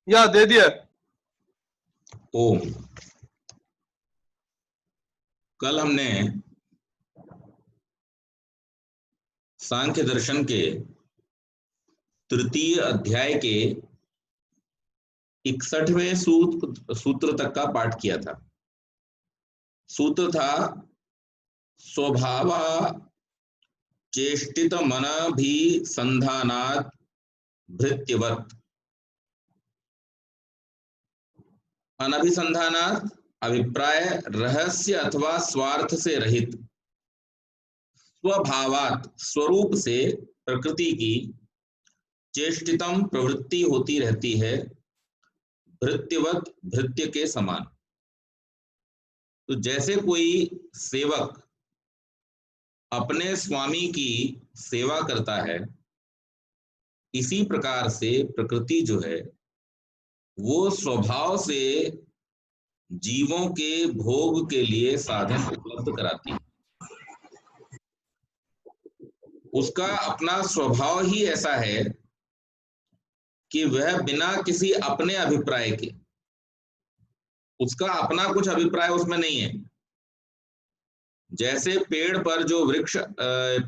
या दे दिया। ओम। कल हमने सांख्य दर्शन के तृतीय अध्याय के 61वें सूत्र तक का पाठ किया था। सूत्र था स्वभावा चेष्टित मनभिसंधानात् भृत्यवत्। अनभिसंधानात् अभिप्राय रहस्य अथवा स्वार्थ से रहित, स्वभावात स्वरूप से प्रकृति की चेष्टितम प्रवृत्ति होती रहती है, भृत्यवत भृत्य के समान। तो जैसे कोई सेवक अपने स्वामी की सेवा करता है, इसी प्रकार से प्रकृति जो है वो स्वभाव से जीवों के भोग के लिए साधन उपलब्ध कराती है। उसका अपना स्वभाव ही ऐसा है कि वह बिना किसी अपने अभिप्राय के, उसका अपना कुछ अभिप्राय उसमें नहीं है। जैसे पेड़ पर जो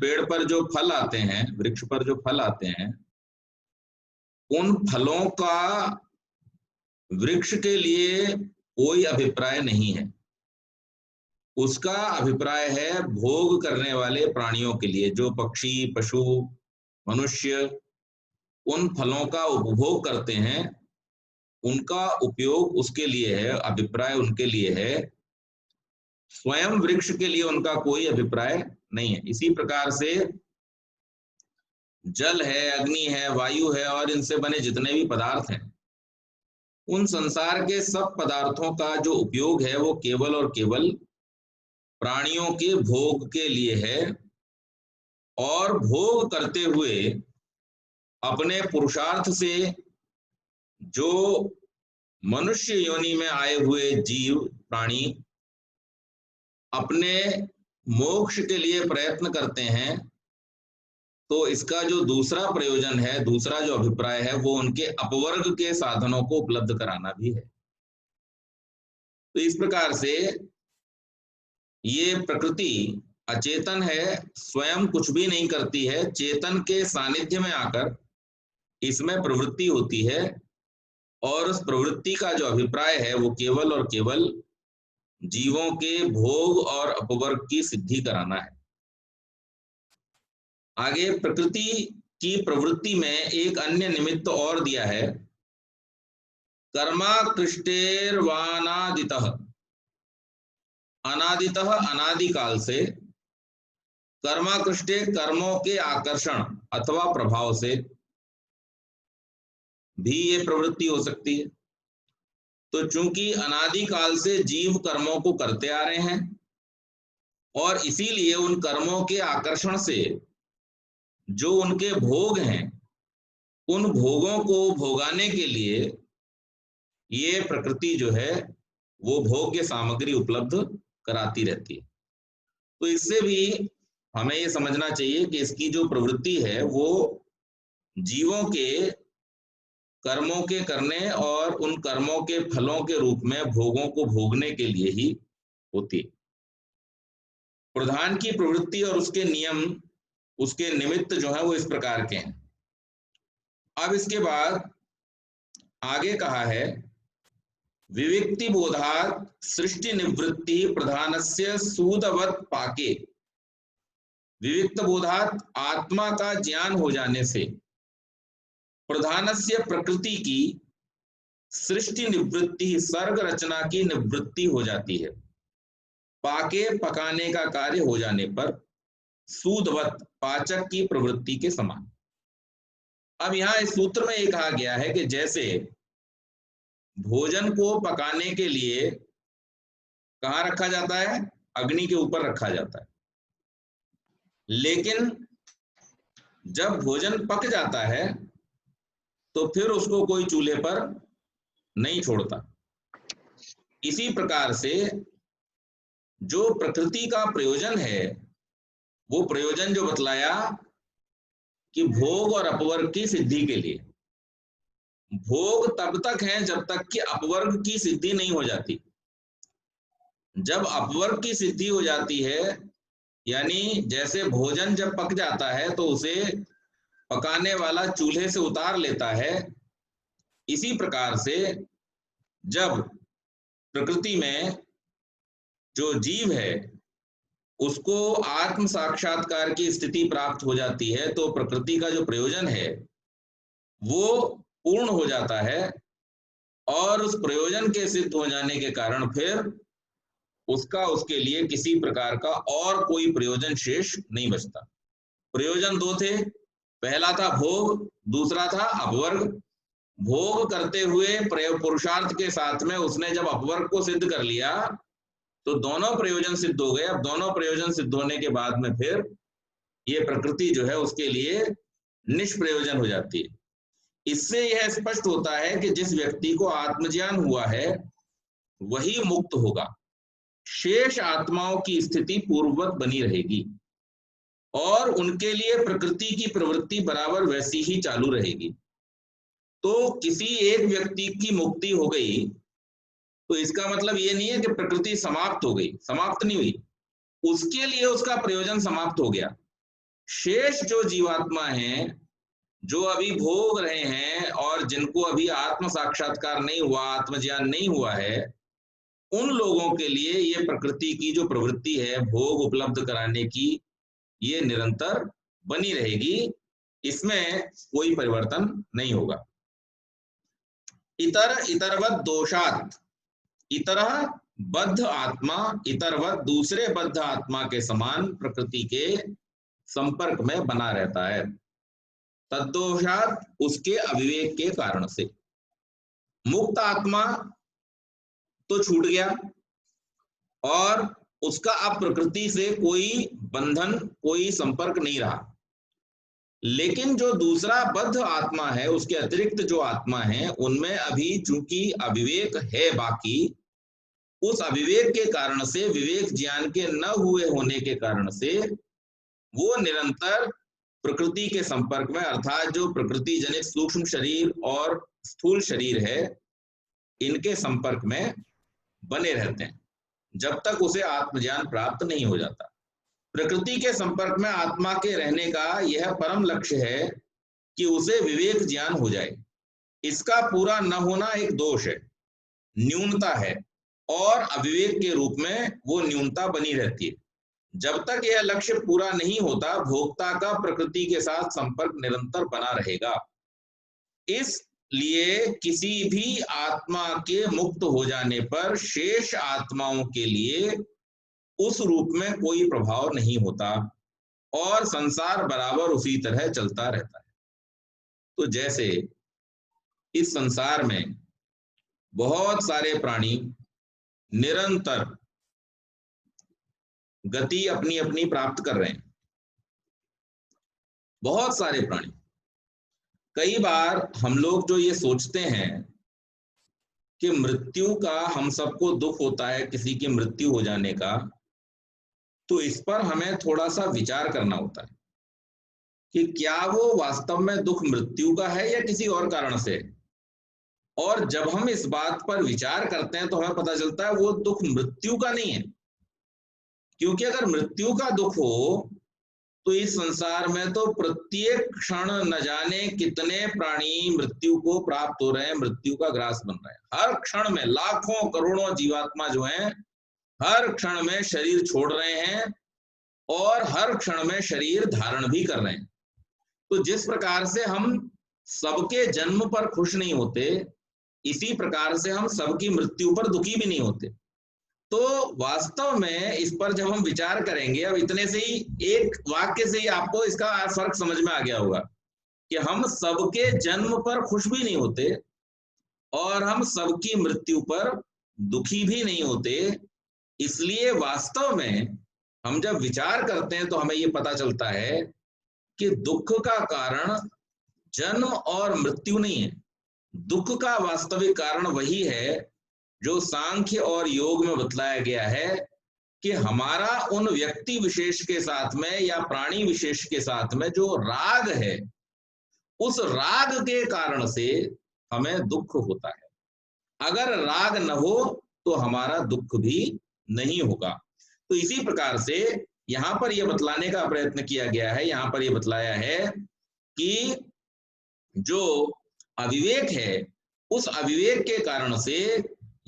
पेड़ पर जो फल आते हैं, वृक्ष पर जो फल आते हैं, उन फलों का वृक्ष के लिए कोई अभिप्राय नहीं है। उसका अभिप्राय है भोग करने वाले प्राणियों के लिए, जो पक्षी पशु मनुष्य उन फलों का उपभोग करते हैं, उनका उपयोग उसके लिए है, अभिप्राय उनके लिए है। स्वयं वृक्ष के लिए उनका कोई अभिप्राय नहीं है। इसी प्रकार से जल है, अग्नि है, वायु है और इनसे बने जितने भी पदार्थ हैं, उन संसार के सब पदार्थों का जो उपयोग है वो केवल और केवल प्राणियों के भोग के लिए है। और भोग करते हुए अपने पुरुषार्थ से जो मनुष्य योनि में आए हुए जीव प्राणी अपने मोक्ष के लिए प्रयत्न करते हैं, तो इसका जो दूसरा प्रयोजन है, दूसरा जो अभिप्राय है, वो उनके अपवर्ग के साधनों को उपलब्ध कराना भी है। तो इस प्रकार से ये प्रकृति अचेतन है, स्वयं कुछ भी नहीं करती है, चेतन के सानिध्य में आकर इसमें प्रवृत्ति होती है, और उस प्रवृत्ति का जो अभिप्राय है वो केवल और केवल जीवों के भोग और अपवर्ग की सिद्धि कराना है। आगे प्रकृति की प्रवृत्ति में एक अन्य निमित्त और दिया है, कर्माकृष्टेर्वानादितः। अनादितः अनादिकाल से, कर्माकृष्टे कर्मों के आकर्षण अथवा प्रभाव से भी ये प्रवृत्ति हो सकती है। तो चूंकि अनादिकाल से जीव कर्मों को करते आ रहे हैं और इसीलिए उन कर्मों के आकर्षण से जो उनके भोग हैं, उन भोगों को भोगाने के लिए ये प्रकृति जो है वो भोग्य सामग्री उपलब्ध कराती रहती है। तो इससे भी हमें ये समझना चाहिए कि इसकी जो प्रवृत्ति है वो जीवों के कर्मों के करने और उन कर्मों के फलों के रूप में भोगों को भोगने के लिए ही होती है। प्रधान की प्रवृत्ति और उसके नियम, उसके निमित्त जो है वो इस प्रकार के हैं। अब इसके बाद आगे कहा है, विविक्ति बोधात् सृष्टि निवृत्ति प्रधानस्य सूदवत् पाके। विविक्त बोधात् आत्मा का ज्ञान हो जाने से प्रधानस्य प्रकृति की सृष्टि निवृत्ति, सर्ग रचना की निवृत्ति हो जाती है। पाके पकाने का कार्य हो जाने पर सूदवत् पाचक की प्रवृत्ति के समान। अब यहां इस सूत्र में ये कहा गया है कि जैसे भोजन को पकाने के लिए कहाँ रखा जाता है, अग्नि के ऊपर रखा जाता है, लेकिन जब भोजन पक जाता है तो फिर उसको कोई चूल्हे पर नहीं छोड़ता। इसी प्रकार से जो प्रकृति का प्रयोजन है, वो प्रयोजन जो बतलाया कि भोग और अपवर्ग की सिद्धि के लिए, भोग तब तक है जब तक कि अपवर्ग की सिद्धि नहीं हो जाती। जब अपवर्ग की सिद्धि हो जाती है, यानी जैसे भोजन जब पक जाता है तो उसे पकाने वाला चूल्हे से उतार लेता है, इसी प्रकार से जब प्रकृति में जो जीव है उसको आत्म साक्षात्कार की स्थिति प्राप्त हो जाती है, तो प्रकृति का जो प्रयोजन है वो पूर्ण हो जाता है, और उस प्रयोजन के सिद्ध हो जाने के कारण फिर उसका उसके लिए किसी प्रकार का और कोई प्रयोजन शेष नहीं बचता। प्रयोजन दो थे, पहला था भोग, दूसरा था अपवर्ग। भोग करते हुए पुरुषार्थ के साथ में उसने जब अपवर्ग को सिद्ध कर लिया तो दोनों प्रयोजन सिद्ध हो गए। अब दोनों प्रयोजन सिद्ध होने के बाद में फिर ये प्रकृति जो है उसके लिए निष्प्रयोजन हो जाती है। इससे यह स्पष्ट होता है कि जिस व्यक्ति को आत्मज्ञान हुआ है वही मुक्त होगा, शेष आत्माओं की स्थिति पूर्ववत बनी रहेगी और उनके लिए प्रकृति की प्रवृत्ति बराबर वैसी ही चालू रहेगी। तो किसी एक व्यक्ति की मुक्ति हो गई तो इसका मतलब ये नहीं है कि प्रकृति समाप्त हो गई, समाप्त नहीं हुई, उसके लिए उसका प्रयोजन समाप्त हो गया। शेष जो जीवात्मा हैं जो अभी भोग रहे हैं और जिनको अभी आत्म साक्षात्कार नहीं हुआ, आत्मज्ञान नहीं हुआ है, उन लोगों के लिए ये प्रकृति की जो प्रवृत्ति है भोग उपलब्ध कराने की, ये निरंतर बनी रहेगी, इसमें कोई परिवर्तन नहीं होगा। इतर इतरवत दोषात, इतरह बद्ध आत्मा इतरवत दूसरे बद्ध आत्मा के समान प्रकृति के संपर्क में बना रहता है। तद्दोषात उसके अविवेक के कारण से। मुक्त आत्मा तो छूट गया और उसका अब प्रकृति से कोई बंधन, कोई संपर्क नहीं रहा, लेकिन जो दूसरा बद्ध आत्मा है, उसके अतिरिक्त जो आत्मा है, उनमें अभी चूंकि अविवेक है बाकी, उस अविवेक के कारण से, विवेक ज्ञान के न हुए होने के कारण से वो निरंतर प्रकृति के संपर्क में, अर्थात जो प्रकृति जनित सूक्ष्म शरीर और स्थूल शरीर है, इनके संपर्क में बने रहते हैं जब तक उसे आत्मज्ञान प्राप्त नहीं हो जाता। प्रकृति के संपर्क में आत्मा के रहने का यह परम लक्ष्य है कि उसे विवेक ज्ञान हो जाए। इसका पूरा न होना एक दोष है, न्यूनता है, और अविवेक के रूप में वो न्यूनता बनी रहती है। जब तक यह लक्ष्य पूरा नहीं होता, भोक्ता का प्रकृति के साथ संपर्क निरंतर बना रहेगा। इसलिए किसी भी आत्मा के मुक्त हो जाने पर शेष आत्माओं के लिए उस रूप में कोई प्रभाव नहीं होता और संसार बराबर उसी तरह चलता रहता है। तो जैसे इस संसार में बहुत सारे प्राणी निरंतर गति अपनी अपनी प्राप्त कर रहे हैं, बहुत सारे प्राणी। कई बार हम लोग जो ये सोचते हैं कि मृत्यु का हम सबको दुख होता है, किसी की मृत्यु हो जाने का, तो इस पर हमें थोड़ा सा विचार करना होता है कि क्या वो वास्तव में दुख मृत्यु का है या किसी और कारण से। और जब हम इस बात पर विचार करते हैं तो हमें पता चलता है वो दुख मृत्यु का नहीं है, क्योंकि अगर मृत्यु का दुख हो तो इस संसार में तो प्रत्येक क्षण न जाने कितने प्राणी मृत्यु को प्राप्त हो रहे हैं, मृत्यु का ग्रास बन रहे हैं। हर क्षण में लाखों करोड़ों जीवात्मा जो हैं हर क्षण में शरीर छोड़ रहे हैं और हर क्षण में शरीर धारण भी कर रहे हैं। तो जिस प्रकार से हम सबके जन्म पर खुश नहीं होते, इसी प्रकार से हम सबकी मृत्यु पर दुखी भी नहीं होते। तो वास्तव में इस पर जब हम विचार करेंगे, अब इतने से ही एक वाक्य से ही आपको इसका फर्क समझ में आ गया होगा कि हम सबके जन्म पर खुश भी नहीं होते और हम सबकी मृत्यु पर दुखी भी नहीं होते। इसलिए वास्तव में हम जब विचार करते हैं तो हमें ये पता चलता है कि दुख का कारण जन्म और मृत्यु नहीं है। दुख का वास्तविक कारण वही है जो सांख्य और योग में बतलाया गया है कि हमारा उन व्यक्ति विशेष के साथ में या प्राणी विशेष के साथ में जो राग है, उस राग के कारण से हमें दुख होता है। अगर राग न हो तो हमारा दुख भी नहीं होगा। तो इसी प्रकार से यहाँ पर यह बतलाने का प्रयत्न किया गया है, यहाँ पर यह बतलाया है कि जो अविवेक है उस अविवेक के कारण से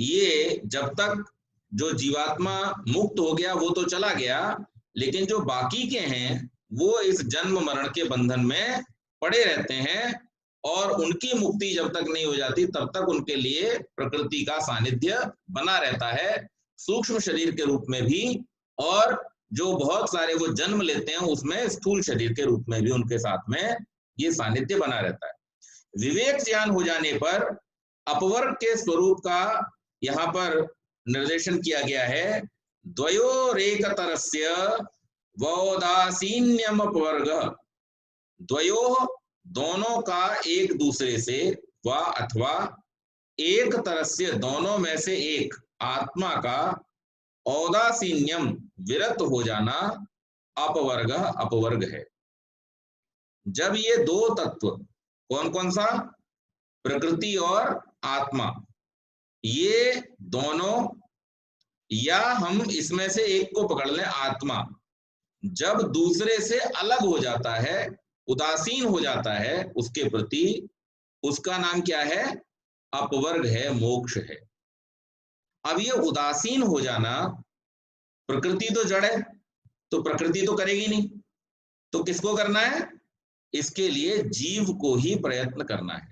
ये जब तक जो जीवात्मा मुक्त हो गया वो तो चला गया, लेकिन जो बाकी के हैं वो इस जन्म मरण के बंधन में पड़े रहते हैं, और उनकी मुक्ति जब तक नहीं हो जाती तब तक उनके लिए प्रकृति का सानिध्य बना रहता है, सूक्ष्म शरीर के रूप में भी, और जो बहुत सारे वो जन्म लेते हैं उसमें स्थूल शरीर के रूप में भी उनके साथ में ये सानिध्य बना रहता है। विवेक ज्ञान हो जाने पर अपवर्ग के स्वरूप का यहाँ पर निर्देशन किया गया है। द्वयोरेकतरस्य वोदासीन्यम अपवर्ग, द्वयो दोनों का एक दूसरे से, व अथवा एक तरस्य दोनों में से एक आत्मा का, औदासीन्यम विरत हो जाना, अपवर्ग अपवर्ग है। जब ये दो तत्व, कौन कौन सा, प्रकृति और आत्मा, ये दोनों, या हम इसमें से एक को पकड़ लें आत्मा, जब दूसरे से अलग हो जाता है, उदासीन हो जाता है उसके प्रति, उसका नाम क्या है, अपवर्ग है, मोक्ष है। अब ये उदासीन हो जाना, प्रकृति तो जड़ है तो प्रकृति तो करेगी नहीं, तो किसको करना है, इसके लिए जीव को ही प्रयत्न करना है,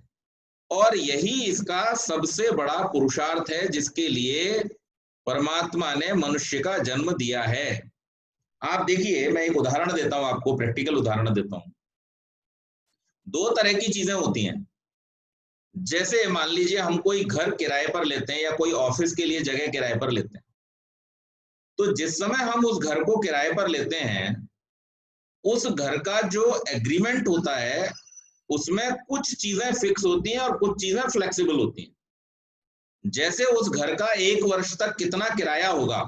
और यही इसका सबसे बड़ा पुरुषार्थ है जिसके लिए परमात्मा ने मनुष्य का जन्म दिया है। आप देखिए, मैं एक उदाहरण देता हूं आपको, प्रैक्टिकल उदाहरण देता हूं। दो तरह की चीजें होती हैं। जैसे मान लीजिए हम कोई घर किराए पर लेते हैं या कोई ऑफिस के लिए जगह किराए पर लेते हैं, तो जिस समय हम उस घर को किराए पर लेते हैं, उस घर का जो एग्रीमेंट होता है उसमें कुछ चीजें फिक्स होती हैं और कुछ चीजें फ्लेक्सिबल होती हैं। जैसे उस घर का 1 वर्ष तक कितना किराया होगा,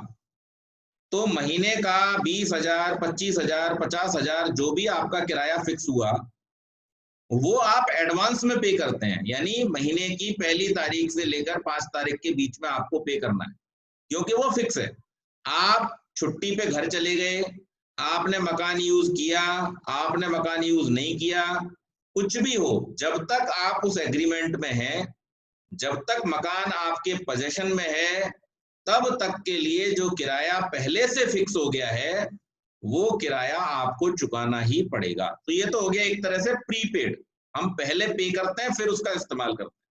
तो महीने का 20,000, 25,000, 50,000 जो भी आपका किराया फिक्स हुआ वो आप एडवांस में पे करते हैं, यानी महीने की पहली तारीख से लेकर 5 तारीख के बीच में आपको पे करना है, क्योंकि वो फिक्स है। आप छुट्टी पे घर चले गए, आपने मकान यूज किया, आपने मकान यूज नहीं किया, कुछ भी हो, जब तक आप उस एग्रीमेंट में हैं, जब तक मकान आपके पोजीशन में है, तब तक के लिए जो किराया पहले से फिक्स हो गया है वो किराया आपको चुकाना ही पड़ेगा। तो ये तो हो गया एक तरह से प्रीपेड, हम पहले पे करते हैं फिर उसका इस्तेमाल करते हैं।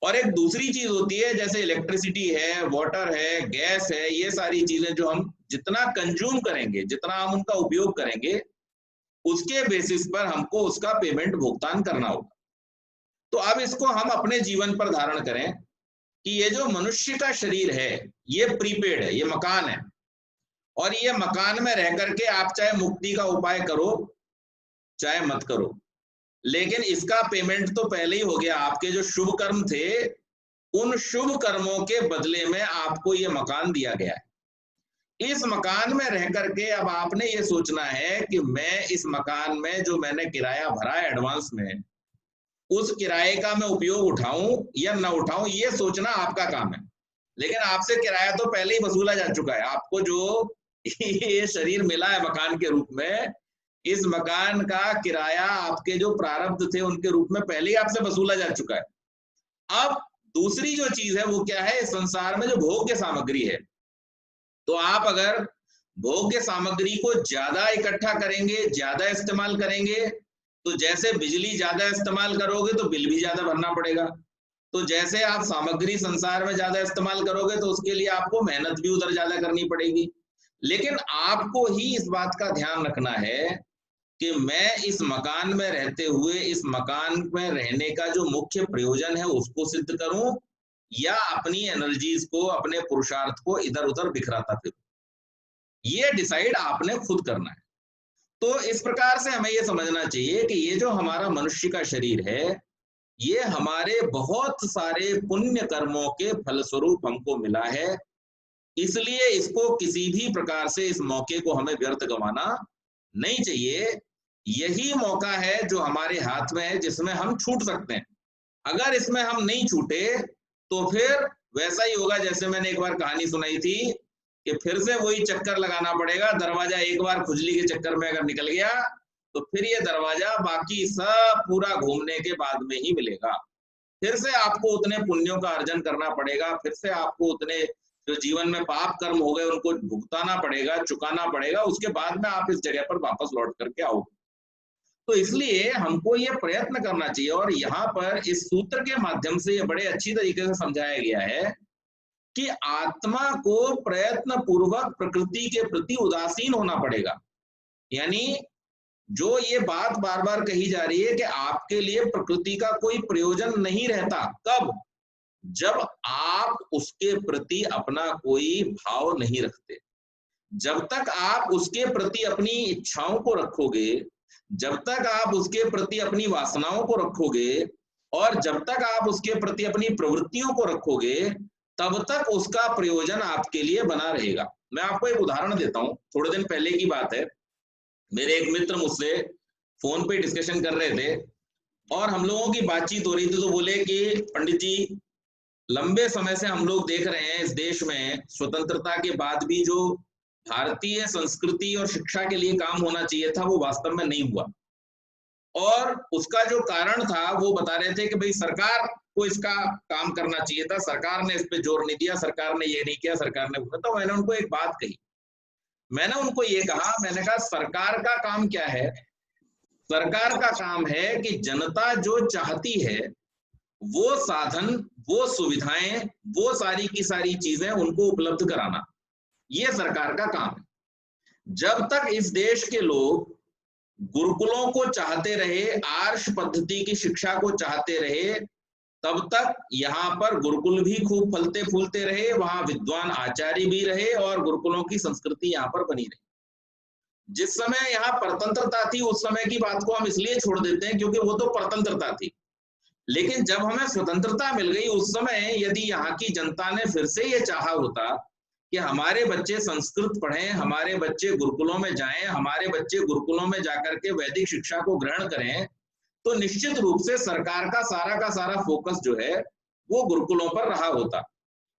और एक दूसरी चीज होती है, जैसे इलेक्ट्रिसिटी है, वाटर है, गैस है, ये सारी चीजें जो हम जितना कंज्यूम करेंगे, जितना हम उनका उपयोग करेंगे, उसके बेसिस पर हमको उसका पेमेंट भुगतान करना होगा। तो अब इसको हम अपने जीवन पर धारण करें कि ये जो मनुष्य का शरीर है ये प्रीपेड है, ये मकान है, और ये मकान में रह करके आप चाहे मुक्ति का उपाय करो चाहे मत करो, लेकिन इसका पेमेंट तो पहले ही हो गया। आपके जो शुभ कर्म थे उन शुभ कर्मों के बदले में आपको ये मकान दिया गया है। इस मकान में रह करके अब आपने ये सोचना है कि मैं इस मकान में जो मैंने किराया भरा है एडवांस में, उस किराए का मैं उपयोग उठाऊं या ना उठाऊं, ये सोचना आपका काम है। लेकिन आपसे किराया तो पहले ही वसूला जा चुका है। आपको जो ये शरीर मिला है मकान के रूप में, इस मकान का किराया आपके जो प्रारब्ध थे उनके रूप में पहले ही आपसे वसूला जा चुका है। अब दूसरी जो चीज है वो क्या है, इस संसार में जो भोग्य सामग्री है, तो आप अगर भोग्य सामग्री को ज्यादा इकट्ठा करेंगे, ज्यादा इस्तेमाल करेंगे, तो जैसे बिजली ज्यादा इस्तेमाल करोगे तो बिल भी ज्यादा भरना पड़ेगा। तो जैसे आप सामग्री संसार में ज्यादा इस्तेमाल करोगे तो उसके लिए आपको मेहनत भी उधर ज्यादा करनी पड़ेगी। लेकिन आपको ही इस बात का ध्यान रखना है कि मैं इस मकान में रहते हुए इस मकान में रहने का जो मुख्य प्रयोजन है उसको सिद्ध करूं, या अपनी एनर्जीज को, अपने पुरुषार्थ को इधर उधर बिखराता फिरूं, ये डिसाइड आपने खुद करना है। तो इस प्रकार से हमें ये समझना चाहिए कि ये जो हमारा मनुष्य का शरीर है ये हमारे बहुत सारे पुण्य कर्मों के फलस्वरूप हमको मिला है, इसलिए इसको किसी भी प्रकार से इस मौके को हमें व्यर्थ गंवाना नहीं चाहिए। यही मौका है जो हमारे हाथ में है जिसमें हम छूट सकते हैं। अगर इसमें हम नहीं छूटे तो फिर वैसा ही होगा जैसे मैंने एक बार कहानी सुनाई थी कि फिर से वही चक्कर लगाना पड़ेगा। दरवाजा एक बार खुजली के चक्कर में अगर निकल गया तो फिर ये दरवाजा बाकी सब पूरा घूमने के बाद में ही मिलेगा। फिर से आपको उतने पुण्यों का अर्जन करना पड़ेगा, फिर से आपको उतने जो जीवन में पाप कर्म हो गए उनको भुगताना पड़ेगा, चुकाना पड़ेगा, उसके बाद में आप इस जगह पर वापस लौट करके आओगे। तो इसलिए हमको ये प्रयत्न करना चाहिए। और यहाँ पर इस सूत्र के माध्यम से ये बड़े अच्छी तरीके से समझाया गया है कि आत्मा को प्रयत्न पूर्वक प्रकृति के प्रति उदासीन होना पड़ेगा। यानी जो ये बात बार बार कही जा रही है कि आपके लिए प्रकृति का कोई प्रयोजन नहीं रहता, कब? जब आप उसके प्रति अपना कोई भाव नहीं रखते। जब तक आप उसके प्रति अपनी इच्छाओं को रखोगे, जब तक आप उसके प्रति अपनी वासनाओं को रखोगे और जब तक आप उसके प्रति अपनी प्रवृत्तियों को रखोगे, तब तक उसका प्रयोजन आपके लिए बना रहेगा। मैं आपको एक उदाहरण देता हूं। थोड़े दिन पहले की बात है, मेरे एक मित्र मुझसे फोन पे डिस्कशन कर रहे थे और हम लोगों की बातचीत हो रही थी। तो बोले कि पंडित जी, लंबे समय से हम लोग देख रहे हैं इस देश में स्वतंत्रता के बाद भी जो भारतीय संस्कृति और शिक्षा के लिए काम होना चाहिए था वो वास्तव में नहीं हुआ। और उसका जो कारण था वो बता रहे थे कि भाई सरकार को इसका काम करना चाहिए था, सरकार ने इस पे जोर नहीं दिया, सरकार ने ये नहीं किया, सरकार ने। तो मैंने उनको एक बात कही, मैंने उनको ये कहा, मैंने कहा सरकार का काम क्या है? सरकार का काम है कि जनता जो चाहती है वो साधन, वो सुविधाएं, वो सारी की सारी चीजें उनको उपलब्ध कराना, ये सरकार का काम है। जब तक इस देश के लोग गुरुकुलों को चाहते रहे, आर्ष पद्धति की शिक्षा को चाहते रहे, तब तक यहाँ पर गुरुकुल भी खूब फलते फूलते रहे, वहां विद्वान आचार्य भी रहे और गुरुकुलों की संस्कृति यहाँ पर बनी रही। जिस समय यहाँ परतंत्रता थी उस समय की बात को हम इसलिए छोड़ देते हैं क्योंकि वो तो परतंत्रता थी। लेकिन जब हमें स्वतंत्रता मिल गई उस समय यदि यहाँ की जनता ने फिर से ये चाहा होता कि हमारे बच्चे संस्कृत पढ़ें, हमारे बच्चे गुरुकुलों में जाएं, हमारे बच्चे गुरुकुलों में जाकर के वैदिक शिक्षा को ग्रहण करें, तो निश्चित रूप से सरकार का सारा फोकस जो है वो गुरुकुलों पर रहा होता।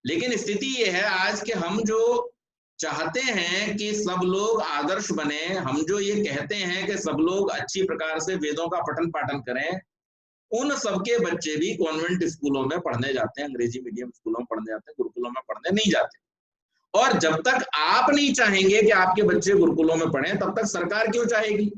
लेकिन स्थिति ये है आज के हम जो चाहते हैं कि सब लोग आदर्श बने, हम जो ये कहते हैं कि सब लोग अच्छी प्रकार से वेदों का पठन पाठन करें, उन सबके बच्चे भी कॉन्वेंट स्कूलों में पढ़ने जाते हैं, अंग्रेजी मीडियम स्कूलों में पढ़ने जाते हैं, गुरुकुलों में पढ़ने नहीं जाते। और जब तक आप नहीं चाहेंगे कि आपके बच्चे गुरुकुलों में पढ़ें, तब तक सरकार क्यों चाहेगी?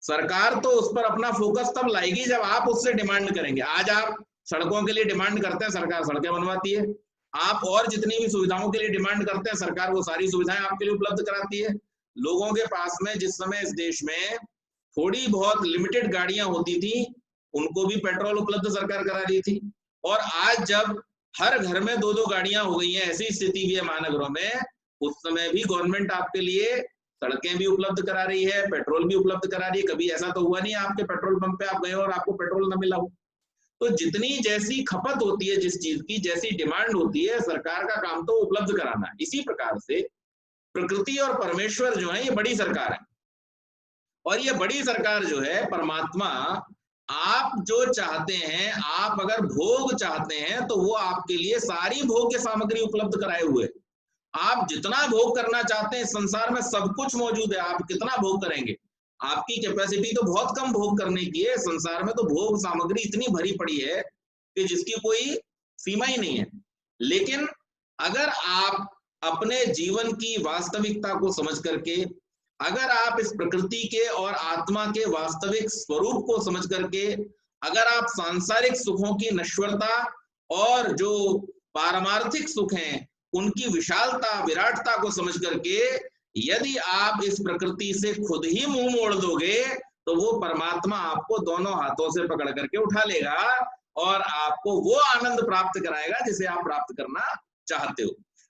सरकार तो उस पर अपना फोकस तब लाएगी जब आप उससे डिमांड करेंगे। आज आप सड़कों के लिए डिमांड करते हैं, सरकार सड़कें बनवाती है। आप और जितनी भी सुविधाओं के लिए डिमांड करते हैं, सरकार वो सारी सुविधाएं आपके लिए उपलब्ध कराती है। लोगों के पास में जिस समय इस देश में थोड़ी बहुत लिमिटेड गाड़ियां होती थी, उनको भी पेट्रोल उपलब्ध सरकार करा रही थी। और आज जब हर घर में 2-2 गाड़ियां हो गई हैं, ऐसी स्थिति भी है महानगरों में, उस समय भी गवर्नमेंट आपके लिए सड़कें भी उपलब्ध करा रही है, पेट्रोल भी उपलब्ध करा रही है। कभी ऐसा तो हुआ नहीं आपके पेट्रोल पंप पे आप गए और आपको पेट्रोल ना मिला हो। तो जितनी जैसी खपत होती है जिस चीज की, जैसी डिमांड होती है, सरकार का काम तो उपलब्ध कराना है। इसी प्रकार से प्रकृति और परमेश्वर जो है ये बड़ी सरकार है। और ये बड़ी सरकार जो है परमात्मा, आप जो चाहते हैं, आप अगर भोग चाहते हैं तो वो आपके लिए सारी भोग की सामग्री उपलब्ध कराए हुए। आप जितना भोग करना चाहते हैं संसार में सब कुछ मौजूद है। आप कितना भोग करेंगे? आपकी कैपेसिटी तो बहुत कम भोग करने की है। संसार में तो भोग सामग्री इतनी भरी पड़ी है कि जिसकी कोई सीमा ही नहीं है। लेकिन अगर आप अपने जीवन की वास्तविकता को समझ करके, अगर आप इस प्रकृति के और आत्मा के वास्तविक स्वरूप को समझ करके, अगर आप सांसारिक सुखों की नश्वरता और जो पारमार्थिक सुख हैं उनकी विशालता विराटता को समझ करके यदि आप इस प्रकृति से खुद ही मुंह मोड़ दोगे तो वो परमात्मा आपको दोनों हाथों से पकड़ करके उठा लेगा और आपको वो आनंद प्राप्त कराएगा जिसे आप प्राप्त करना चाहते हो।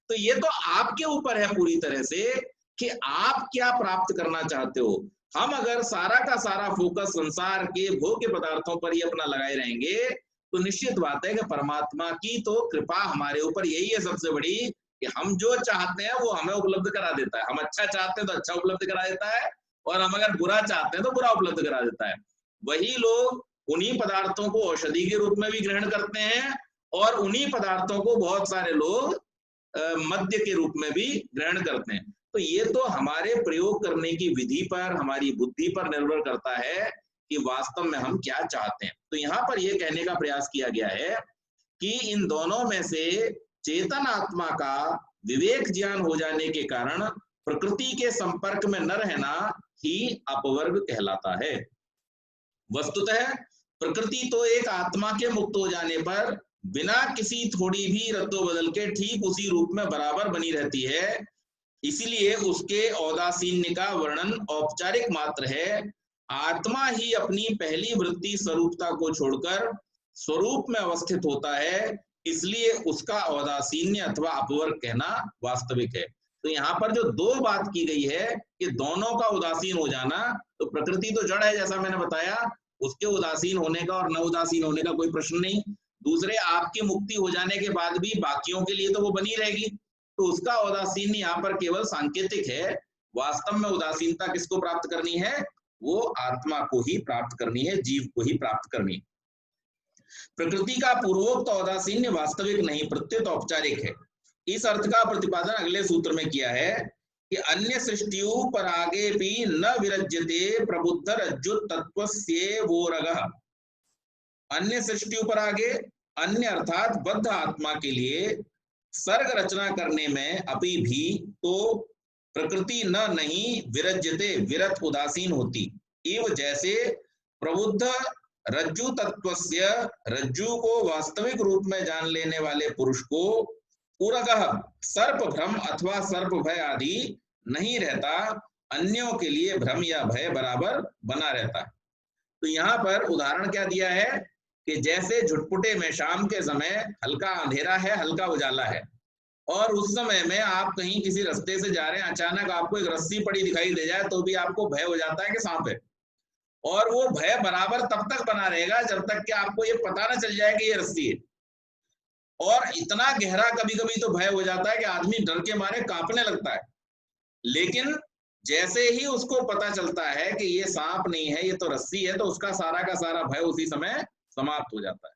तो ये तो आपके ऊपर है पूरी तरह से कि आप क्या प्राप्त करना चाहते हो। हम अगर सारा का सारा फोकस संसार के भोग्य पदार्थों पर ही अपना लगाए रहेंगे तो निश्चित बात है कि परमात्मा की तो कृपा हमारे ऊपर यही है सबसे बड़ी कि हम जो चाहते हैं वो हमें उपलब्ध करा देता है। हम अच्छा चाहते हैं तो अच्छा उपलब्ध करा देता है और हम अगर बुरा चाहते हैं तो बुरा उपलब्ध करा देता है। वही लोग उन्हीं पदार्थों को औषधि के रूप में भी ग्रहण करते हैं और उन्हीं पदार्थों को बहुत सारे लोग मद्य के रूप में भी ग्रहण करते हैं। तो ये तो हमारे प्रयोग करने की विधि पर, हमारी बुद्धि पर निर्भर करता है कि वास्तव में हम क्या चाहते हैं। तो यहाँ पर यह कहने का प्रयास किया गया है कि इन दोनों में से चेतन आत्मा का विवेक ज्ञान हो जाने के कारण प्रकृति के संपर्क में न रहना ही अपवर्ग कहलाता है। वस्तुतः प्रकृति तो एक आत्मा के मुक्त हो जाने पर बिना किसी थोड़ी भी रद्दोबदल के ठीक उसी रूप में बराबर बनी रहती है, इसलिए उसके औदासीन्य का वर्णन औपचारिक मात्र है। आत्मा ही अपनी पहली वृत्ति स्वरूपता को छोड़कर स्वरूप में अवस्थित होता है, इसलिए उसका औदासीन्य अथवा अपवर्ग कहना वास्तविक है। तो यहाँ पर जो दो बात की गई है कि दोनों का उदासीन हो जाना, तो प्रकृति तो जड़ है जैसा मैंने बताया, उसके उदासीन होने का और न उदासीन होने का कोई प्रश्न नहीं। दूसरे, आपकी मुक्ति हो जाने के बाद भी बाकियों के लिए तो वो बनी रहेगी, तो उसका उदासीन यहाँ पर केवल सांकेतिक है। वास्तव में उदासीनता किसको प्राप्त करनी है? वो आत्मा को ही प्राप्त करनी है, जीव को ही प्राप्त करनी है। प्रकृति का पूर्वोक्त औदासीन्य वास्तविक नहीं, प्रत्युत औपचारिक है। इस अर्थ का प्रतिपादन अगले सूत्र में किया है कि अन्य सृष्टियों पर आगे भी न विरज्यते प्रबुद्ध रज्जुत तत्वस्येवोरगः। अन्य सृष्टियों पर आगे, अन्य अर्थात बद्ध आत्मा के लिए सर्ग रचना करने में अभी भी तो प्रकृति न नहीं विरज्यते, विरत उदासीन होती। इव जैसे प्रबुद्ध रज्जु तत्वस्य, रज्जु को वास्तविक रूप में जान लेने वाले पुरुष को उरगः, सर्प भ्रम अथवा सर्प भय आदि नहीं रहता, अन्यों के लिए भ्रम या भय बराबर बना रहता है। तो यहाँ पर उदाहरण क्या दिया है कि जैसे झुटपुटे में शाम के समय हल्का अंधेरा है, हल्का उजाला है, और उस समय में आप कहीं किसी रास्ते से जा रहे हैं, अचानक आपको एक रस्सी पड़ी दिखाई दे जाए तो भी आपको भय हो जाता है कि सांप है, और वो भय बराबर तब तक बना रहेगा जब तक कि आपको ये पता ना चल जाए कि ये रस्सी है। और इतना गहरा कभी कभी तो भय हो जाता है कि आदमी डर के मारे कांपने लगता है, लेकिन जैसे ही उसको पता चलता है कि ये सांप नहीं है, ये तो रस्सी है, तो उसका सारा का सारा भय उसी समय समाप्त हो जाता है।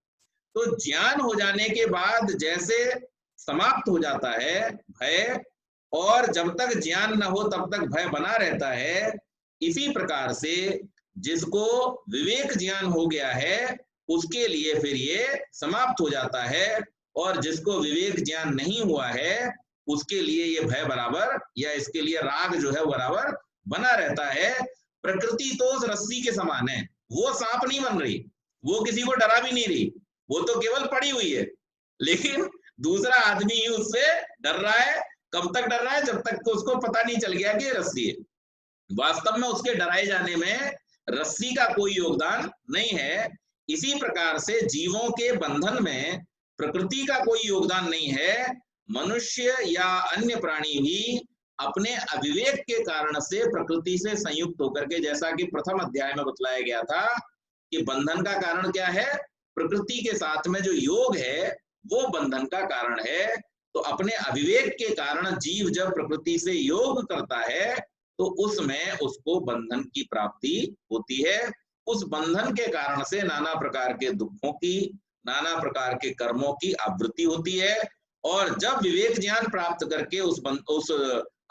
तो ज्ञान हो जाने के बाद जैसे समाप्त हो जाता है भय, और जब तक ज्ञान न हो तब तक भय बना रहता है, इसी प्रकार से जिसको विवेक ज्ञान हो गया है उसके लिए फिर ये समाप्त हो जाता है, और जिसको विवेक ज्ञान नहीं हुआ है उसके लिए ये भय बराबर, या इसके लिए राग जो है बराबर बना रहता है। प्रकृति तो उस रस्सी के समान है, वो सांप नहीं बन रही, वो किसी को डरा भी नहीं रही, वो तो केवल पड़ी हुई है, लेकिन दूसरा आदमी ही उससे डर रहा है। कब तक डर रहा है? जब तक उसको पता नहीं चल गया कि ये रस्सी है। वास्तव में उसके डराए जाने में रस्सी का कोई योगदान नहीं है। इसी प्रकार से जीवों के बंधन में प्रकृति का कोई योगदान नहीं है। मनुष्य या अन्य प्राणी भी अपने अविवेक के कारण से प्रकृति से संयुक्त होकर के, जैसा कि प्रथम अध्याय में बतलाया गया था कि बंधन का कारण क्या है, प्रकृति के साथ में जो योग है वो बंधन का कारण है। तो अपने अविवेक के कारण जीव जब प्रकृति से योग करता है तो उसमें उसको बंधन की प्राप्ति होती है। उस बंधन के कारण से नाना प्रकार के दुखों की, नाना प्रकार के कर्मों की आवृत्ति होती है, और जब विवेक ज्ञान प्राप्त करके उस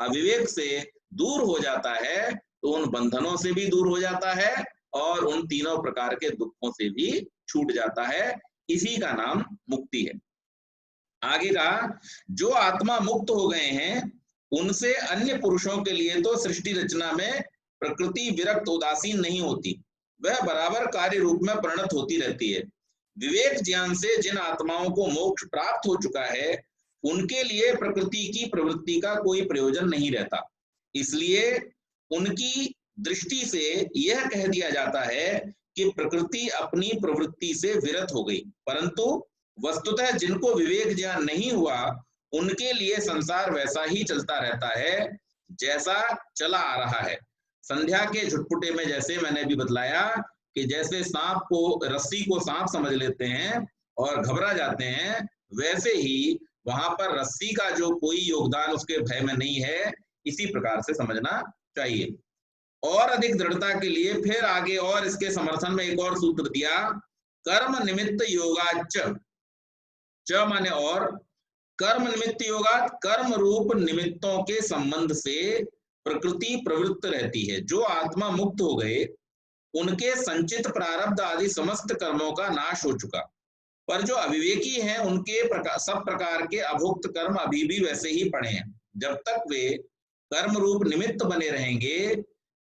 अविवेक से दूर हो जाता है तो उन बंधनों से भी दूर हो जाता है और उन तीनों प्रकार के दुखों से भी छूट जाता है। इसी का नाम मुक्ति है। आगे कहा, जो आत्मा मुक्त हो गए हैं उनसे अन्य पुरुषों के लिए तो सृष्टि रचना में प्रकृति विरक्त उदासीन नहीं होती, वह बराबर कार्य रूप में परिणत होती रहती है। विवेक ज्ञान से जिन आत्माओं को मोक्ष प्राप्त हो चुका है उनके लिए प्रकृति की प्रवृत्ति का कोई प्रयोजन नहीं रहता, इसलिए उनकी दृष्टि से यह कह दिया जाता है कि प्रकृति अपनी प्रवृत्ति से विरत हो गई। परंतु वस्तुतः जिनको विवेक ज्ञान नहीं हुआ उनके लिए संसार वैसा ही चलता रहता है जैसा चला आ रहा है। संध्या के झुटपुटे में जैसे मैंने अभी बतलाया कि जैसे सांप को, रस्सी को सांप समझ लेते हैं और घबरा जाते हैं, वैसे ही वहां पर रस्सी का जो कोई योगदान उसके भय में नहीं है, इसी प्रकार से समझना चाहिए। और अधिक दृढ़ता के लिए फिर आगे और इसके समर्थन में एक और सूत्र दिया, कर्म निमित्त योगाच, च माने और, कर्म निमित्त योगात, कर्म रूप निमित्तों के संबंध से प्रकृति प्रवृत्त रहती है। जो आत्मा मुक्त हो गए उनके संचित प्रारब्ध आदि समस्त कर्मों का नाश हो चुका, पर जो अविवेकी हैं उनके सब प्रकार के अभुक्त कर्म अभी भी वैसे ही पड़े हैं। जब तक वे कर्म रूप निमित्त बने रहेंगे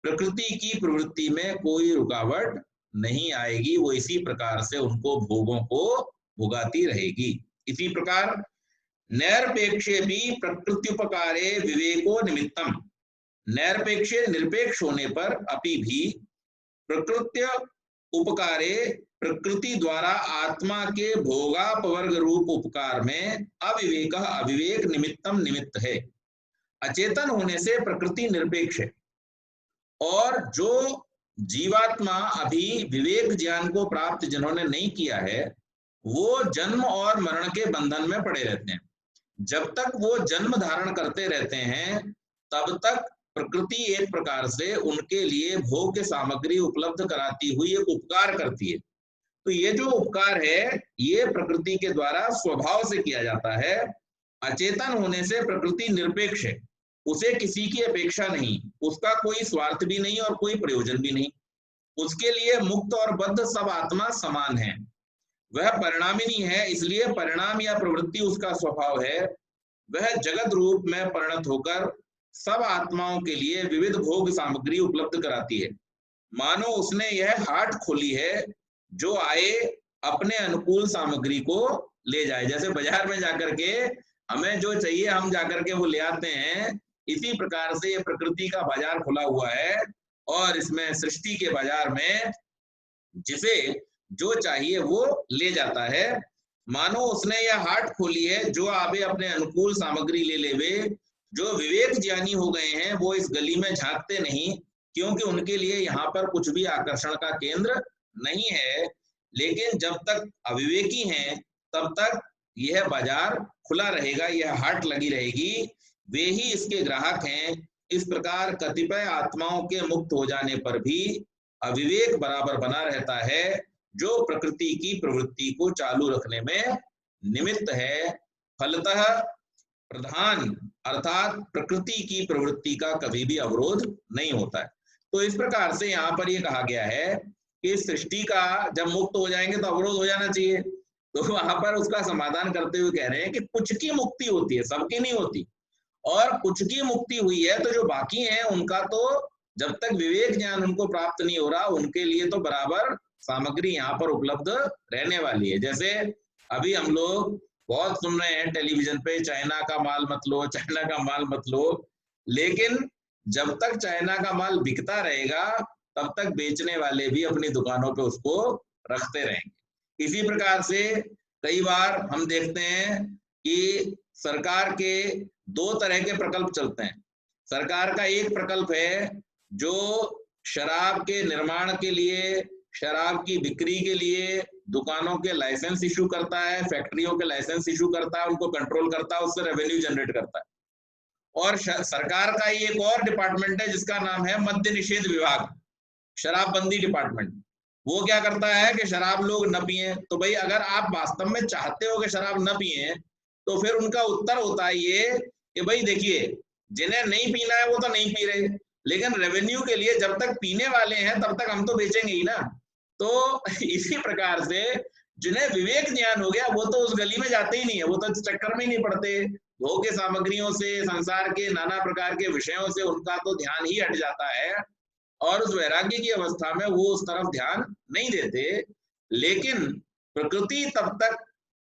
प्रकृति की प्रवृत्ति में कोई रुकावट नहीं आएगी, वो इसी प्रकार से उनको भोगों को भुगाती रहेगी। इसी प्रकार नैरपेक्षे भी प्रकृत्युपकारे विवेको निमित्तम, नैरपेक्षे निरपेक्ष होने पर अपि भी प्रकृत्य उपकारे प्रकृति द्वारा आत्मा के भोगापवर्ग रूप उपकार में अविवेक अविवेक निमित्तम निमित्त है। अचेतन होने से प्रकृति निरपेक्ष है और जो जीवात्मा अभी विवेक ज्ञान को प्राप्त जिन्होंने नहीं किया है वो जन्म और मरण के बंधन में पड़े रहते हैं। जब तक वो जन्म धारण करते रहते हैं तब तक प्रकृति एक प्रकार से उनके लिए भोग्य सामग्री उपलब्ध कराती हुई एक उपकार करती है। तो ये जो उपकार है ये प्रकृति के द्वारा स्वभाव से किया जाता है। अचेतन होने से प्रकृति निरपेक्ष है, उसे किसी की अपेक्षा नहीं, उसका कोई स्वार्थ भी नहीं और कोई प्रयोजन भी नहीं। उसके लिए मुक्त और बद्ध सब आत्मा समान है। वह परिणामिनी है, इसलिए परिणाम या प्रवृत्ति उसका स्वभाव है। वह जगत रूप में परिणत होकर सब आत्माओं के लिए विविध भोग सामग्री उपलब्ध कराती है। मानो उसने यह हाट खोली है, जो आए अपने अनुकूल सामग्री को ले जाए। जैसे बाजार में जाकर के हमें जो चाहिए हम जाकर के वो ले आते हैं, इसी प्रकार से ये प्रकृति का बाजार खुला हुआ है और इसमें सृष्टि के बाजार में जिसे जो चाहिए वो ले जाता है। मानो उसने यह हाट खोली है, जो आवे अपने अनुकूल सामग्री ले लेवे। जो विवेक ज्ञानी हो गए हैं वो इस गली में झांकते नहीं, क्योंकि उनके लिए यहाँ पर कुछ भी आकर्षण का केंद्र नहीं है। लेकिन जब तक अविवेकी हैं तब तक यह बाजार खुला रहेगा, यह हाट लगी रहेगी, वे ही इसके ग्राहक हैं। इस प्रकार कतिपय आत्माओं के मुक्त हो जाने पर भी अविवेक बराबर बना रहता है, जो प्रकृति की प्रवृत्ति को चालू रखने में निमित्त है। फलतः प्रधान अर्थात प्रकृति की प्रवृत्ति का कभी भी अवरोध नहीं होता है। तो इस प्रकार से यहाँ पर ये कहा गया है कि सृष्टि का जब मुक्त हो जाएंगे तो अवरोध हो जाना चाहिए। तो वहां पर उसका समाधान करते हुए कह रहे हैं कि कुछ की मुक्ति होती है, सबकी नहीं होती, और कुछ की मुक्ति हुई है तो जो बाकी हैं उनका तो जब तक विवेक ज्ञान उनको प्राप्त नहीं हो रहा उनके लिए तो बराबर सामग्री यहाँ पर उपलब्ध रहने वाली है। जैसे अभी हम लोग बहुत सुन रहे हैं टेलीविजन पे, चाइना का माल मत लो, चाइना का माल मत लो, लेकिन जब तक चाइना का माल बिकता रहेगा तब तक बेचने वाले भी अपनी दुकानों पे उसको रखते रहेंगे। इसी प्रकार से कई बार हम देखते हैं कि सरकार के दो तरह के प्रकल्प चलते हैं। सरकार का एक प्रकल्प है जो शराब के निर्माण के लिए, शराब की बिक्री के लिए दुकानों के लाइसेंस इशू करता है, फैक्ट्रियों के लाइसेंस इशू करता है, उनको कंट्रोल करता है, उससे रेवेन्यू जनरेट करता है। और सरकार का ही एक और डिपार्टमेंट है जिसका नाम है मद्य निषेध विभाग, शराबबंदी डिपार्टमेंट। वो क्या करता है कि शराब लोग न पिए। तो भाई अगर आप वास्तव में चाहते हो कि शराब न पिए तो फिर उनका उत्तर होता है ये कि भाई देखिए, जिन्हें नहीं पीना है वो तो नहीं पी रहे, लेकिन रेवेन्यू के लिए जब तक पीने वाले हैं तब तक हम तो बेचेंगे ही ना। तो इसी प्रकार से जिन्हें विवेक ज्ञान हो गया वो तो उस गली में जाते ही नहीं है, वो तो चक्कर में ही नहीं पड़ते। भोग्य सामग्रियों से, संसार के नाना प्रकार के विषयों से उनका तो ध्यान ही हट जाता है और उस वैराग्य की अवस्था में वो उस तरफ ध्यान नहीं देते। लेकिन प्रकृति तब तक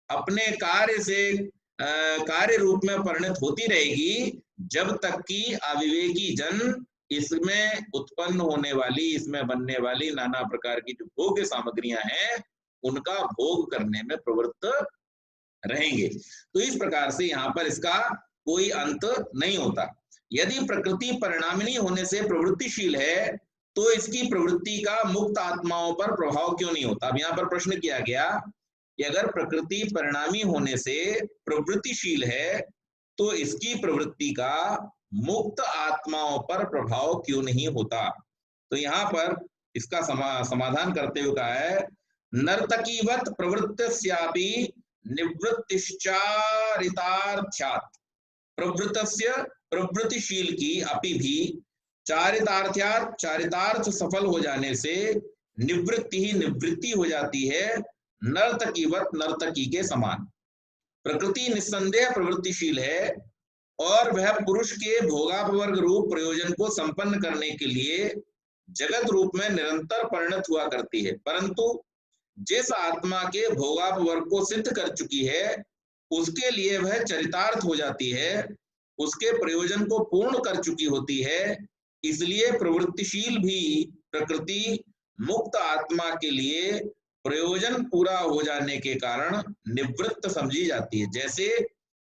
अपने कार्य से कार्य रूप में परिणत होती रहेगी जब तक कि अविवेकी जन इसमें उत्पन्न होने वाली, इसमें बनने वाली नाना प्रकार की जो भोग्य सामग्रियां हैं उनका भोग करने में प्रवृत्त रहेंगे। तो इस प्रकार से यहाँ पर इसका कोई अंत नहीं होता। यदि प्रकृति परिणामिनी होने से प्रवृत्तिशील है तो इसकी प्रवृत्ति का मुक्त आत्माओं पर प्रभाव क्यों नहीं होता। अब यहाँ पर प्रश्न किया गया कि अगर प्रकृति परिणामी होने से प्रवृत्तिशील है तो इसकी प्रवृत्ति का मुक्त आत्माओं पर प्रभाव क्यों नहीं होता। तो यहाँ पर इसका समाधान करते हुए कहा है, नर्तकीवत प्रवृत्तस्यापि निवृत्तिश्चारितार्थ्यात्, प्रवृत्तस्य प्रवृत्तिशील की अपि भी चारितार्थ्यात्, चारितार्थ सफल हो जाने से निवृत्ति ही निवृत्ति हो जाती है, नर्तकीवत, नर्तकी के समान। प्रकृति निस्संदेह प्रवृत्तिशील है और वह पुरुष के भोगापवर्ग रूप प्रयोजन को संपन्न करने के लिए जगत रूप में निरंतर परिणत हुआ करती है, परंतु जिस आत्मा के भोगापवर्ग को सिद्ध कर चुकी है उसके लिए वह चरितार्थ हो जाती है, उसके प्रयोजन को पूर्ण कर चुकी होती है। इसलिए प्रवृत्तिशील भी प्रकृति मुक्त आत्मा के लिए प्रयोजन पूरा हो जाने के कारण निवृत्त समझी जाती है। जैसे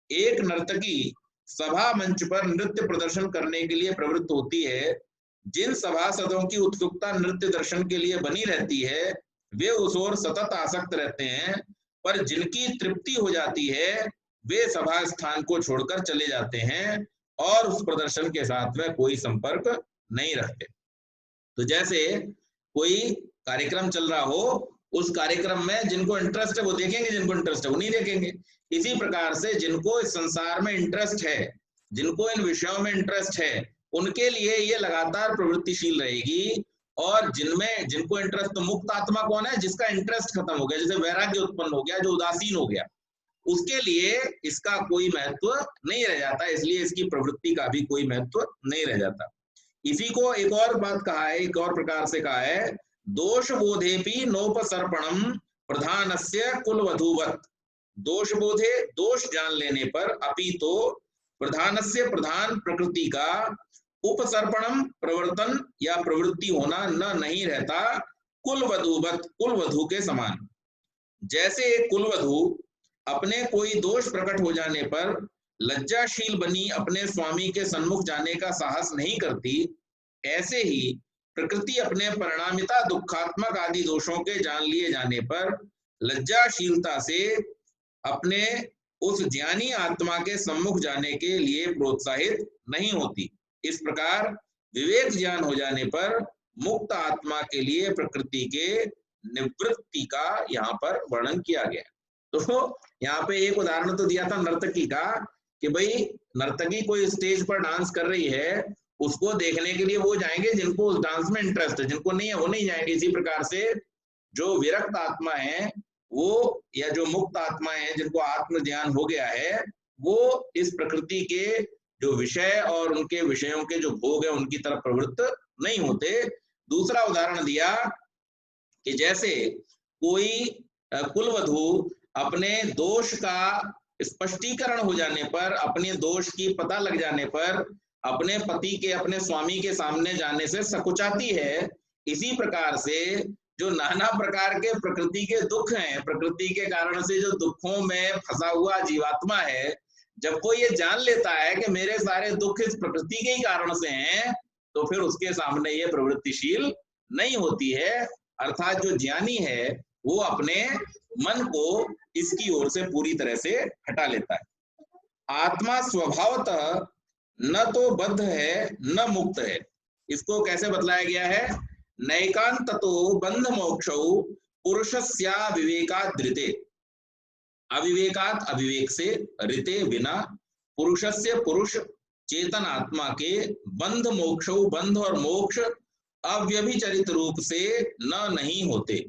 एक नर्तकी सभा मंच पर नृत्य प्रदर्शन करने के लिए प्रवृत्त होती है, जिन सभासदों की उत्सुकता नृत्य दर्शन के लिए बनी रहती है वे उस ओर सतत आसक्त रहते हैं, पर जिनकी तृप्ति हो जाती है वे सभा स्थान को छोड़कर चले जाते हैं और उस प्रदर्शन के साथ में कोई संपर्क नहीं रखते। तो जैसे कोई कार्यक्रम चल रहा हो, उस कार्यक्रम में जिनको इंटरेस्ट है वो देखेंगे, जिनको इंटरेस्ट है वो नहीं देखेंगे। इसी प्रकार से जिनको इस संसार में इंटरेस्ट है, जिनको इन विषयों में इंटरेस्ट है, उनके लिए ये लगातार प्रवृत्तिशील रहेगी, और जिनमें जिनको इंटरेस्ट, तो मुक्त आत्मा कौन है? जिसका इंटरेस्ट खत्म हो गया, जैसे वैराग्य उत्पन्न हो गया, जो उदासीन हो गया, उसके लिए इसका कोई महत्व नहीं रह जाता, इसलिए इसकी प्रवृत्ति का भी कोई महत्व नहीं रह जाता। इसी को एक और बात कहा है, एक और प्रकार से कहा है, दोष बोधेपि नोपसर्पणम प्रधानस्य कुलवधूवत्। दोष बोधे, दोष जान लेने पर, अपि तो प्रधानस्य, प्रधान प्रकृति का, उपसर्पणम प्रवर्तन या प्रवृत्ति होना न नहीं रहता, कुलवधूवत्, कुलवधू के समान। जैसे एक कुलवधू अपने कोई दोष प्रकट हो जाने पर लज्जाशील बनी अपने स्वामी के सन्मुख जाने का साहस नहीं करती, ऐसे ही प्रकृति अपने परिणामिता दुखात्मक आदि दोषों के जान लिए जाने पर लज्जाशीलता से अपने उस ज्ञानी आत्मा के सम्मुख जाने के लिए प्रोत्साहित नहीं होती। इस प्रकार विवेक ज्ञान हो जाने पर मुक्त आत्मा के लिए प्रकृति के निवृत्ति का यहाँ पर वर्णन किया गया। तो यहाँ पे एक उदाहरण तो दिया था नर्तकी का, कि भाई नर्तकी कोई स्टेज पर डांस कर रही है, उसको देखने के लिए वो जाएंगे जिनको उस डांस में इंटरेस्ट है, जिनको नहीं है वो नहीं जाएंगे। इसी प्रकार से जो विरक्त आत्मा है वो, या जो मुक्त आत्मा है जिनको आत्म ज्ञान हो गया है, वो इस प्रकृति के जो विषय और उनके विषयों के जो भोग है उनकी तरफ प्रवृत्त नहीं होते। दूसरा उदाहरण दिया कि जैसे कोई कुलवधू अपने दोष का स्पष्टीकरण हो जाने पर, अपने दोष की पता लग जाने पर अपने पति के, अपने स्वामी के सामने जाने से सकुचाती है। इसी प्रकार से जो नाना प्रकार के प्रकृति के दुख हैं, प्रकृति के कारण से जो दुखों में फंसा हुआ जीवात्मा है, जब वो ये जान लेता है कि मेरे सारे दुख इस प्रकृति के ही कारण से हैं, तो फिर उसके सामने ये प्रवृत्तिशील नहीं होती है। अर्थात जो ज्ञानी है वो अपने मन को इसकी ओर से पूरी तरह से हटा लेता है। आत्मा स्वभावतः न तो बद्ध है न मुक्त है। इसको कैसे बतलाया गया है? नैकांततो बंध मोक्षौ पुरुषस्या विवेकात् ऋते। अविवेकात्, अविवेक से, ऋते विना, पुरुषस्य, पुरुष चेतन आत्मा के, बंध मोक्षौ, बंध और मोक्ष अव्यभिचरित रूप से न नहीं होते।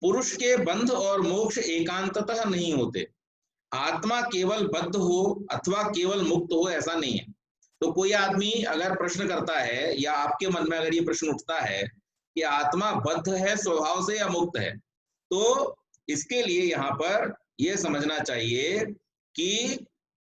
पुरुष के बंध और मोक्ष एकांततः नहीं होते। आत्मा केवल बद्ध हो अथवा केवल मुक्त हो ऐसा नहीं है। तो कोई आदमी अगर प्रश्न करता है, या आपके मन में अगर ये प्रश्न उठता है कि आत्मा बद्ध है स्वभाव से या मुक्त है, तो इसके लिए यहाँ पर यह समझना चाहिए कि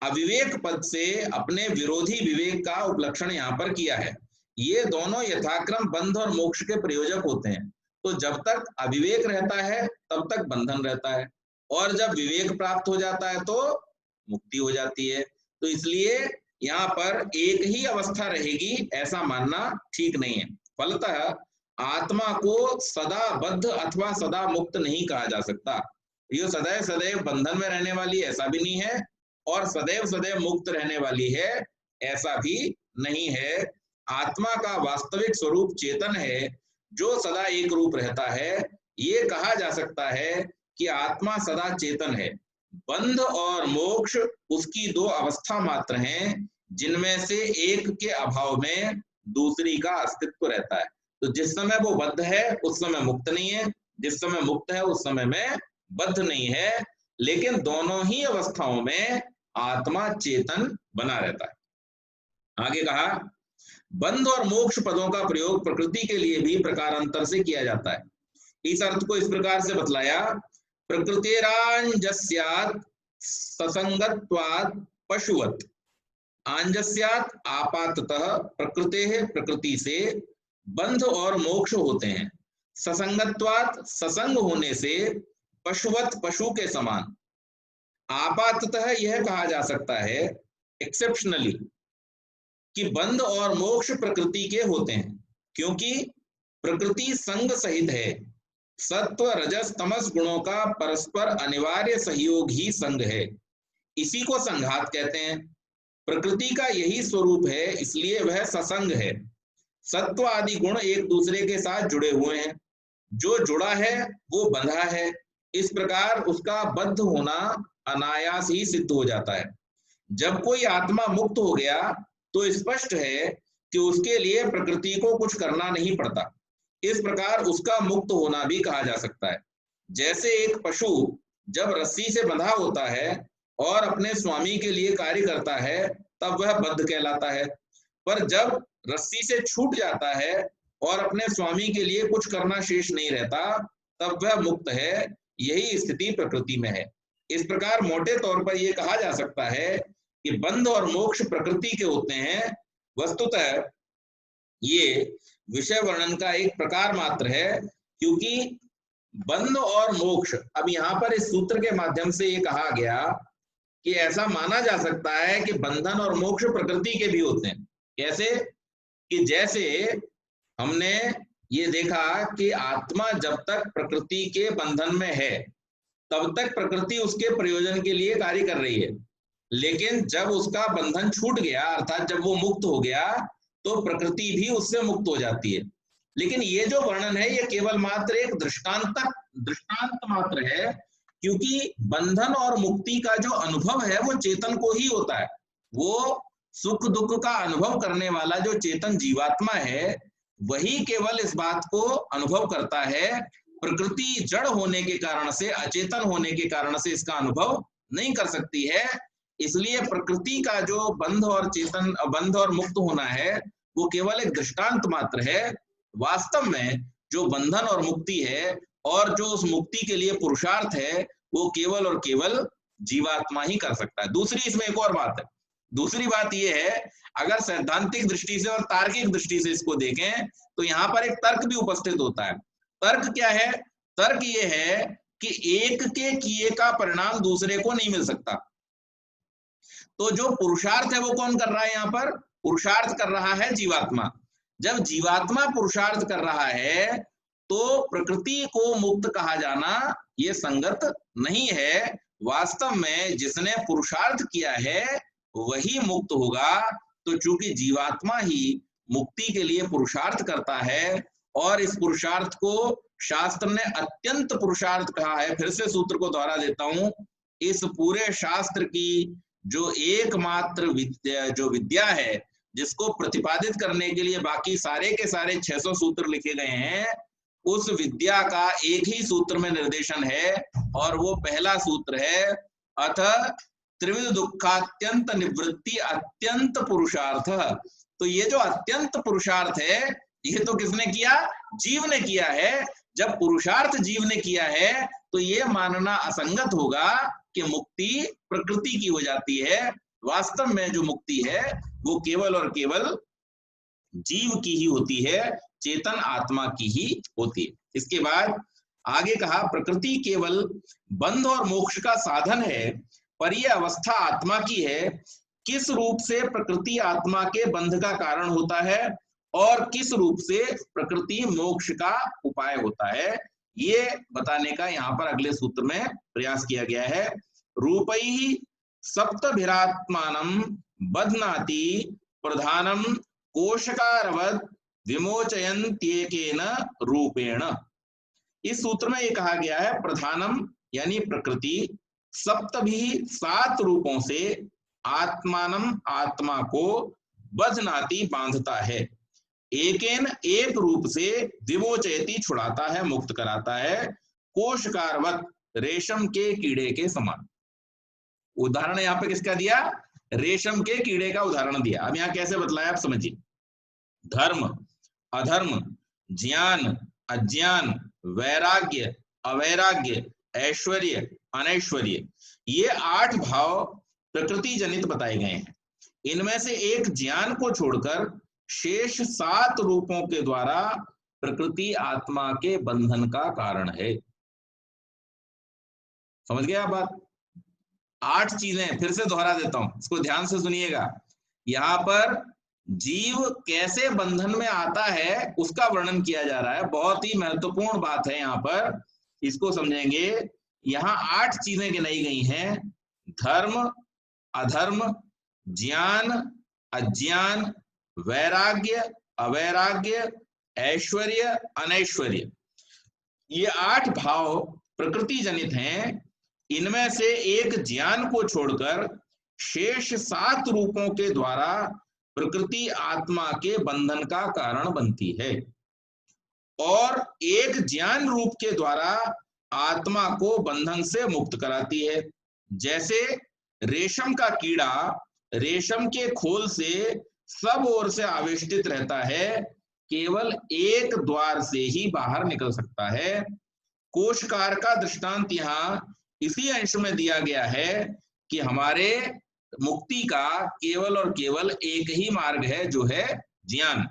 अविवेक पद से अपने विरोधी विवेक का उपलक्षण यहाँ पर किया है। ये दोनों यथाक्रम बंध और मोक्ष के प्रयोजक होते हैं। तो जब तक अविवेक रहता है तब तक बंधन रहता है, और जब विवेक प्राप्त हो जाता है तो मुक्ति हो जाती है। तो इसलिए यहाँ पर एक ही अवस्था रहेगी ऐसा मानना ठीक नहीं है। फलतः आत्मा को सदा बद्ध अथवा सदा मुक्त नहीं कहा जा सकता। ये सदैव सदैव बंधन में रहने वाली ऐसा भी नहीं है, और सदैव सदैव मुक्त रहने वाली है ऐसा भी नहीं है। आत्मा का वास्तविक स्वरूप चेतन है जो सदा एक रूप रहता है, ये कहा जा सकता है कि आत्मा सदा चेतन है। बंध और मोक्ष उसकी दो अवस्था मात्र हैं, जिनमें से एक के अभाव में दूसरी का अस्तित्व रहता है। तो जिस समय वो बद्ध है उस समय मुक्त नहीं है, जिस समय मुक्त है उस समय में बद्ध नहीं है, लेकिन दोनों ही अवस्थाओं में आत्मा चेतन बना रहता है। आगे कहा, बंध और मोक्ष पदों का प्रयोग प्रकृति के लिए भी प्रकारांतर से किया जाता है। इस अर्थ को इस प्रकार से बतलाया, प्रकृतिरांजस्यात् ससंगत्वात् पशुवत्। आंजस्यात् आपाततः प्रकृते प्रकृति से बंध और मोक्ष होते हैं। ससंगत्वात् ससंग होने से पशुवत पशु के समान। आपाततः यह कहा जा सकता है एक्सेप्शनली कि बंध और मोक्ष प्रकृति के होते हैं, क्योंकि प्रकृति संग सहित है। सत्व रजस तमस गुणों का परस्पर अनिवार्य सहयोग ही संग है, इसी को संघात कहते हैं। प्रकृति का यही स्वरूप है, इसलिए वह ससंग है। सत्व आदि गुण एक दूसरे के साथ जुड़े हुए हैं, जो जुड़ा है वो बंधा है। इस प्रकार उसका बद्ध होना अनायास ही सिद्ध हो जाता है। जब कोई आत्मा मुक्त हो गया तो स्पष्ट है कि उसके लिए प्रकृति को कुछ करना नहीं पड़ता। इस प्रकार उसका मुक्त होना भी कहा जा सकता है। जैसे एक पशु जब रस्सी से बंधा होता है और अपने स्वामी के लिए कार्य करता है, तब वह बद्ध कहलाता है। पर जब रस्सी से छूट जाता है और अपने स्वामी के लिए कुछ करना शेष नहीं रहता, तब वह मुक्त है। यही स्थिति प्रकृति में है। इस प्रकार मोटे तौर पर यह कहा जा सकता है कि बंध और मोक्ष प्रकृति के होते हैं। वस्तुतः ये विषय वर्णन का एक प्रकार मात्र है, क्योंकि बंध और मोक्ष, अब यहाँ पर इस सूत्र के माध्यम से ये कहा गया कि ऐसा माना जा सकता है कि बंधन और मोक्ष प्रकृति के भी होते हैं। कैसे? कि जैसे हमने ये देखा कि आत्मा जब तक प्रकृति के बंधन में है तब तक प्रकृति उसके प्रयोजन के लिए कार्य कर रही है, लेकिन जब उसका बंधन छूट गया, अर्थात जब वो मुक्त हो गया, तो प्रकृति भी उससे मुक्त हो जाती है। लेकिन ये जो वर्णन है ये केवल मात्र एक दृष्टांत मात्र है, क्योंकि बंधन और मुक्ति का जो अनुभव है वो चेतन को ही होता है। वो सुख दुख का अनुभव करने वाला जो चेतन जीवात्मा है, वही केवल इस बात को अनुभव करता है। प्रकृति जड़ होने के कारण से, अचेतन होने के कारण से इसका अनुभव नहीं कर सकती है। इसलिए प्रकृति का जो बंध और मुक्त होना है वो केवल एक दृष्टांत मात्र है। वास्तव में जो बंधन और मुक्ति है और जो उस मुक्ति के लिए पुरुषार्थ है, वो केवल और केवल जीवात्मा ही कर सकता है। दूसरी इसमें एक और बात है। दूसरी बात यह है, अगर सैद्धांतिक दृष्टि से और तार्किक दृष्टि से इसको देखें तो यहाँ पर एक तर्क भी उपस्थित होता है। तर्क क्या है? तर्क ये है कि एक के किए का परिणाम दूसरे को नहीं मिल सकता। तो जो पुरुषार्थ है वो कौन कर रहा है? यहाँ पर पुरुषार्थ कर रहा है जीवात्मा। जब जीवात्मा पुरुषार्थ कर रहा है तो प्रकृति को मुक्त कहा जाना ये संगत नहीं है। वास्तव में जिसने पुरुषार्थ किया है वही मुक्त होगा। तो चूंकि जीवात्मा ही मुक्ति के लिए पुरुषार्थ करता है, और इस पुरुषार्थ को शास्त्र ने अत्यंत पुरुषार्थ कहा है। फिर से सूत्र को दोहरा देता हूं, इस पूरे शास्त्र की जो एकमात्र विद्या है, जिसको प्रतिपादित करने के लिए बाकी सारे के सारे 600 सूत्र लिखे गए हैं, उस विद्या का एक ही सूत्र में निर्देशन है, और वो पहला सूत्र है, अथ त्रिविध दुखात्यंत निवृत्ति अत्यंत पुरुषार्थ। तो ये जो अत्यंत पुरुषार्थ है, ये तो किसने किया? जीव ने किया है। जब पुरुषार्थ जीव ने किया है तो ये मानना असंगत होगा कि मुक्ति प्रकृति की हो जाती है। वास्तव में जो मुक्ति है वो केवल और केवल जीव की ही होती है, चेतन आत्मा की ही होती है। इसके बाद आगे कहा, प्रकृति केवल बंध और मोक्ष का साधन है, पर यह अवस्था आत्मा की है। किस रूप से प्रकृति आत्मा के बंध का कारण होता है और किस रूप से प्रकृति मोक्ष का उपाय होता है, ये बताने का यहाँ पर अगले सूत्र में प्रयास किया गया है। रूपैः सप्तभिरात्मानं बध्नाति प्रधानम कोशकारवत् विमोचयन्त्येकेन रूपेण। इस सूत्र में ये कहा गया है प्रधानम यानी प्रकृति सप्तभिः 7 रूपों से आत्मानम आत्मा को बध्नाति बांधता है, एकेन एक रूप से विमोचयति छुड़ाता है मुक्त कराता है, कोशकारवत रेशम के कीड़े के समान। उदाहरण यहाँ पे किसका दिया? रेशम के कीड़े का उदाहरण दिया। अब यहाँ कैसे बतलाया आप समझिए। धर्म अधर्म, ज्ञान अज्ञान, वैराग्य अवैराग्य, ऐश्वर्य अनैश्वर्य, ये 8 भाव प्रकृति जनित बताए गए हैं। इनमें से एक ज्ञान को छोड़कर शेष 7 रूपों के द्वारा प्रकृति आत्मा के बंधन का कारण है। समझ गए आप बात? 8 चीजें फिर से दोहरा देता हूं, इसको ध्यान से सुनिएगा। यहां पर जीव कैसे बंधन में आता है उसका वर्णन किया जा रहा है। बहुत ही महत्वपूर्ण बात है यहाँ पर, इसको समझेंगे। यहाँ 8 चीजें गिनाई गई हैं, धर्म अधर्म, ज्ञान अज्ञान, वैराग्य अवैराग्य, ऐश्वर्य अनैश्वर्य। ये 8 भाव प्रकृति जनित हैं। इनमें से एक ज्ञान को छोड़कर शेष 7 रूपों के द्वारा प्रकृति आत्मा के बंधन का कारण बनती है, और एक ज्ञान रूप के द्वारा आत्मा को बंधन से मुक्त कराती है। जैसे रेशम का कीड़ा रेशम के खोल से सब ओर से आवेष्टित रहता है, केवल एक द्वार से ही बाहर निकल सकता है। कोशकार का दृष्टांत यहाँ इसी अंश में दिया गया है कि हमारे मुक्ति का केवल और केवल एक ही मार्ग है, जो है ज्ञान।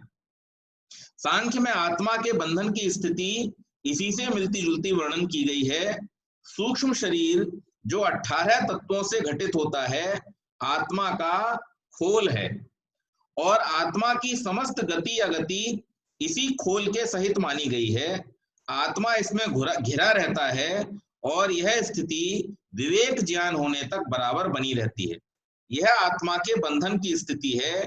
सांख्य में आत्मा के बंधन की स्थिति इसी से मिलती जुलती वर्णन की गई है। सूक्ष्म शरीर जो 18 तत्वों से घटित होता है, आत्मा का खोल है, और आत्मा की समस्त गति अगति इसी खोल के सहित मानी गई है। आत्मा इसमें घिरा रहता है, और यह स्थिति विवेक ज्ञान होने तक बराबर बनी रहती है। यह आत्मा के बंधन की स्थिति है,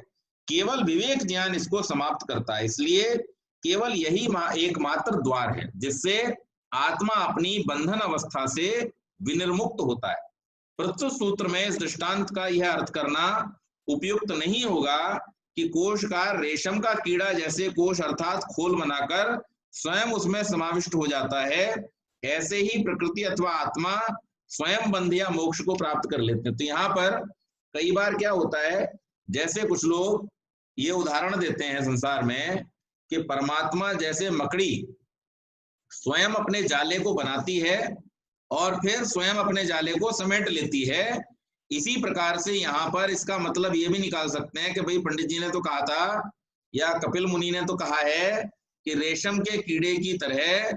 केवल विवेक ज्ञान इसको समाप्त करता है। इसलिए केवल यही एकमात्र द्वार है जिससे आत्मा अपनी बंधन अवस्था से विनिर्मुक्त होता है। प्रस्तुत सूत्र में इस दृष्टांत का यह अर्थ करना उपयुक्त नहीं होगा कि कोशकार रेशम का कीड़ा जैसे कोश अर्थात खोल बनाकर स्वयं उसमें समाविष्ट हो जाता है, ऐसे ही प्रकृति अथवा आत्मा स्वयं बंध या मोक्ष को प्राप्त कर लेते हैं। तो यहाँ पर कई बार क्या होता है, जैसे कुछ लोग ये उदाहरण देते हैं संसार में कि परमात्मा जैसे मकड़ी स्वयं अपने जाले को बनाती है और फिर स्वयं अपने जाले को समेट लेती है, इसी प्रकार से यहाँ पर इसका मतलब ये भी निकाल सकते हैं कि भाई पंडित जी ने तो कहा था या कपिल मुनि ने तो कहा है कि रेशम के कीड़े की तरह,